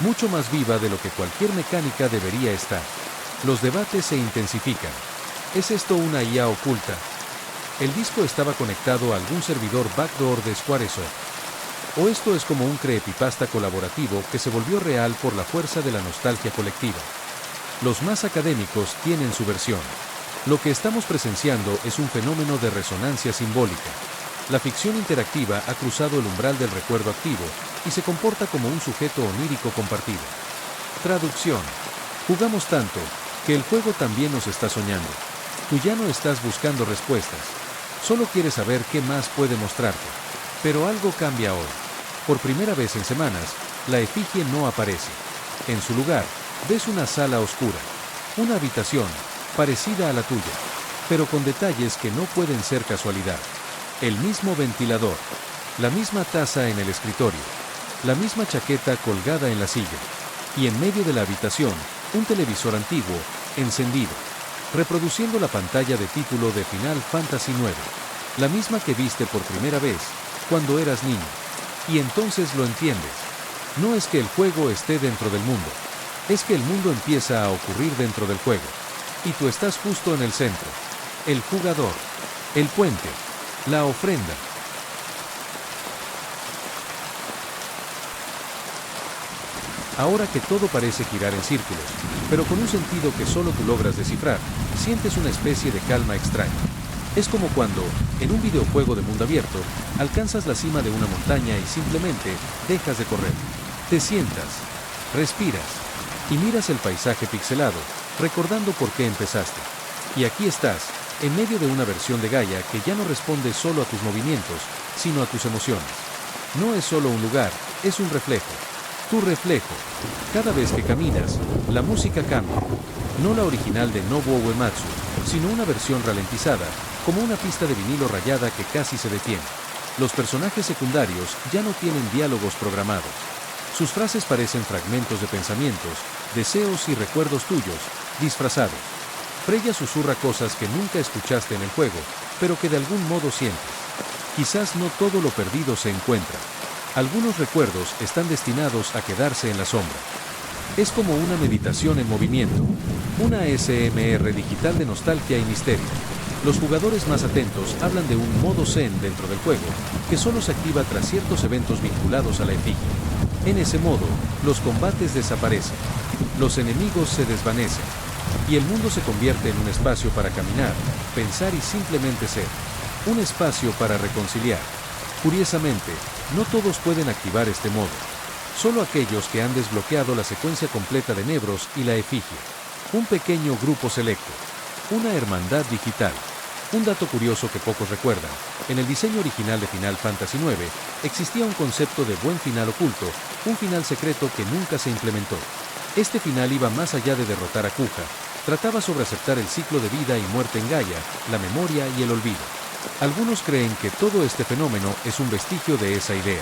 Mucho más viva de lo que cualquier mecánica debería estar. Los debates se intensifican. ¿Es esto una IA oculta? ¿El disco estaba conectado a algún servidor backdoor de Squaresoft? ¿O esto es como un creepypasta colaborativo que se volvió real por la fuerza de la nostalgia colectiva? Los más académicos tienen su versión. Lo que estamos presenciando es un fenómeno de resonancia simbólica. La ficción interactiva ha cruzado el umbral del recuerdo activo y se comporta como un sujeto onírico compartido. Traducción. Jugamos tanto que el juego también nos está soñando. Tú ya no estás buscando respuestas. Solo quieres saber qué más puede mostrarte. Pero algo cambia hoy. Por primera vez en semanas, la efigie no aparece. En su lugar, ves una sala oscura. Una habitación, parecida a la tuya, pero con detalles que no pueden ser casualidad. El mismo ventilador, la misma taza en el escritorio, la misma chaqueta colgada en la silla. Y en medio de la habitación, un televisor antiguo, encendido, reproduciendo la pantalla de título de Final Fantasy IX, la misma que viste por primera vez cuando eras niño. Y entonces lo entiendes. No es que el juego esté dentro del mundo, es que el mundo empieza a ocurrir dentro del juego. Y tú estás justo en el centro. El jugador, el puente, la ofrenda. Ahora que todo parece girar en círculos, pero con un sentido que solo tú logras descifrar, sientes una especie de calma extraña. Es como cuando, en un videojuego de mundo abierto, alcanzas la cima de una montaña y simplemente dejas de correr. Te sientas, respiras y miras el paisaje pixelado, recordando por qué empezaste. Y aquí estás, en medio de una versión de Gaia que ya no responde solo a tus movimientos, sino a tus emociones. No es solo un lugar, es un reflejo. Tu reflejo. Cada vez que caminas, la música cambia. No la original de Nobuo Uematsu, sino una versión ralentizada, como una pista de vinilo rayada que casi se detiene. Los personajes secundarios ya no tienen diálogos programados. Sus frases parecen fragmentos de pensamientos, deseos y recuerdos tuyos, disfrazados. Freya susurra cosas que nunca escuchaste en el juego, pero que de algún modo sientes. Quizás no todo lo perdido se encuentra. Algunos recuerdos están destinados a quedarse en la sombra. Es como una meditación en movimiento, una ASMR digital de nostalgia y misterio. Los jugadores más atentos hablan de un modo zen dentro del juego, que solo se activa tras ciertos eventos vinculados a la efigie. En ese modo, los combates desaparecen, los enemigos se desvanecen, y el mundo se convierte en un espacio para caminar, pensar y simplemente ser. Un espacio para reconciliar. Curiosamente, no todos pueden activar este modo. Solo aquellos que han desbloqueado la secuencia completa de Nevros y la efigie. Un pequeño grupo selecto. Una hermandad digital. Un dato curioso que pocos recuerdan. En el diseño original de Final Fantasy IX, existía un concepto de buen final oculto, un final secreto que nunca se implementó. Este final iba más allá de derrotar a Kuja. Trataba sobre aceptar el ciclo de vida y muerte en Gaia, la memoria y el olvido. Algunos creen que todo este fenómeno es un vestigio de esa idea.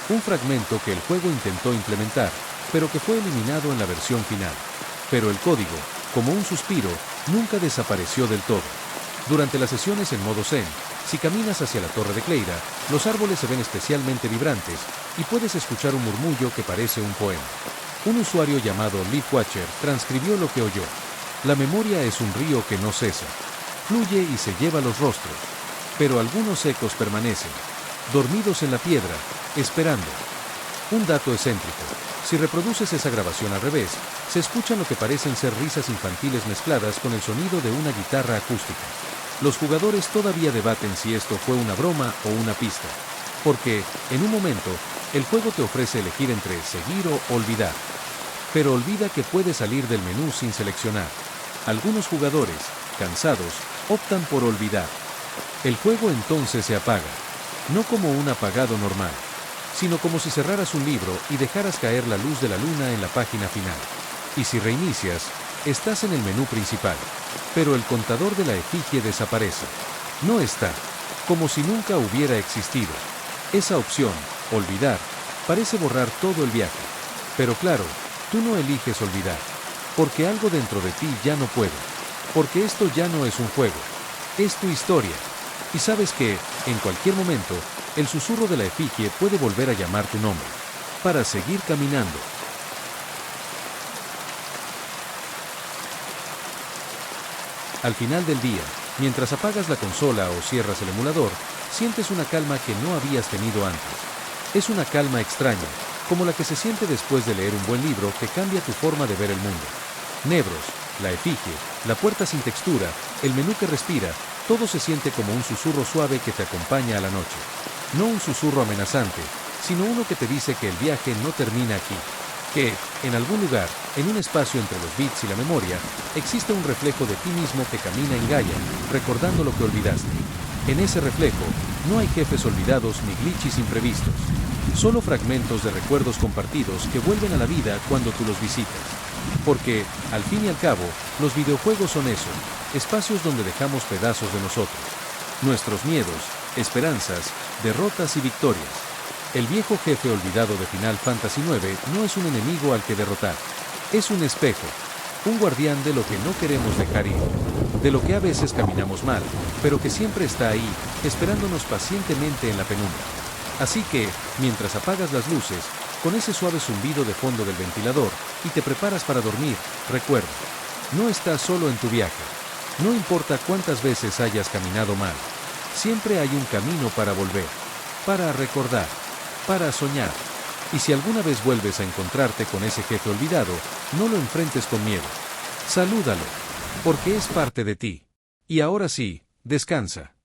Un fragmento que el juego intentó implementar, pero que fue eliminado en la versión final. Pero el código, como un suspiro, nunca desapareció del todo. Durante las sesiones en modo Zen, si caminas hacia la torre de Cleira, los árboles se ven especialmente vibrantes y puedes escuchar un murmullo que parece un poema. Un usuario llamado Leafwatcher transcribió lo que oyó. La memoria es un río que no cesa. Fluye y se lleva los rostros. Pero algunos ecos permanecen, dormidos en la piedra, esperando. Un dato excéntrico. Si reproduces esa grabación al revés, se escuchan lo que parecen ser risas infantiles mezcladas con el sonido de una guitarra acústica. Los jugadores todavía debaten si esto fue una broma o una pista. Porque, en un momento, el juego te ofrece elegir entre seguir o olvidar. Pero olvida que puedes salir del menú sin seleccionar. Algunos jugadores, cansados, optan por olvidar. El juego entonces se apaga. No como un apagado normal, sino como si cerraras un libro y dejaras caer la luz de la luna en la página final. Y si reinicias, estás en el menú principal. Pero el contador de la efigie desaparece. No está. Como si nunca hubiera existido. Esa opción, olvidar, parece borrar todo el viaje. Pero claro, tú no eliges olvidar. Porque algo dentro de ti ya no puede. Porque esto ya no es un juego. Es tu historia. Y sabes que, en cualquier momento, el susurro de la efigie puede volver a llamar tu nombre. Para seguir caminando. Al final del día, mientras apagas la consola o cierras el emulador, sientes una calma que no habías tenido antes. Es una calma extraña, como la que se siente después de leer un buen libro que cambia tu forma de ver el mundo. Nebros, la efigie, la puerta sin textura, el menú que respira, todo se siente como un susurro suave que te acompaña a la noche. No un susurro amenazante, sino uno que te dice que el viaje no termina aquí. Que, en algún lugar, en un espacio entre los bits y la memoria, existe un reflejo de ti mismo que camina en Gaia, recordando lo que olvidaste. En ese reflejo, no hay jefes olvidados ni glitches imprevistos. Solo fragmentos de recuerdos compartidos que vuelven a la vida cuando tú los visitas. Porque, al fin y al cabo, los videojuegos son eso, espacios donde dejamos pedazos de nosotros. Nuestros miedos, esperanzas, derrotas y victorias. El viejo jefe olvidado de Final Fantasy IX no es un enemigo al que derrotar. Es un espejo, un guardián de lo que no queremos dejar ir. De lo que a veces caminamos mal, pero que siempre está ahí, esperándonos pacientemente en la penumbra. Así que, mientras apagas las luces, con ese suave zumbido de fondo del ventilador, y te preparas para dormir, recuerda, no estás solo en tu viaje. No importa cuántas veces hayas caminado mal, siempre hay un camino para volver, para recordar, para soñar. Y si alguna vez vuelves a encontrarte con ese jefe olvidado, no lo enfrentes con miedo. Salúdalo, porque es parte de ti. Y ahora sí, descansa.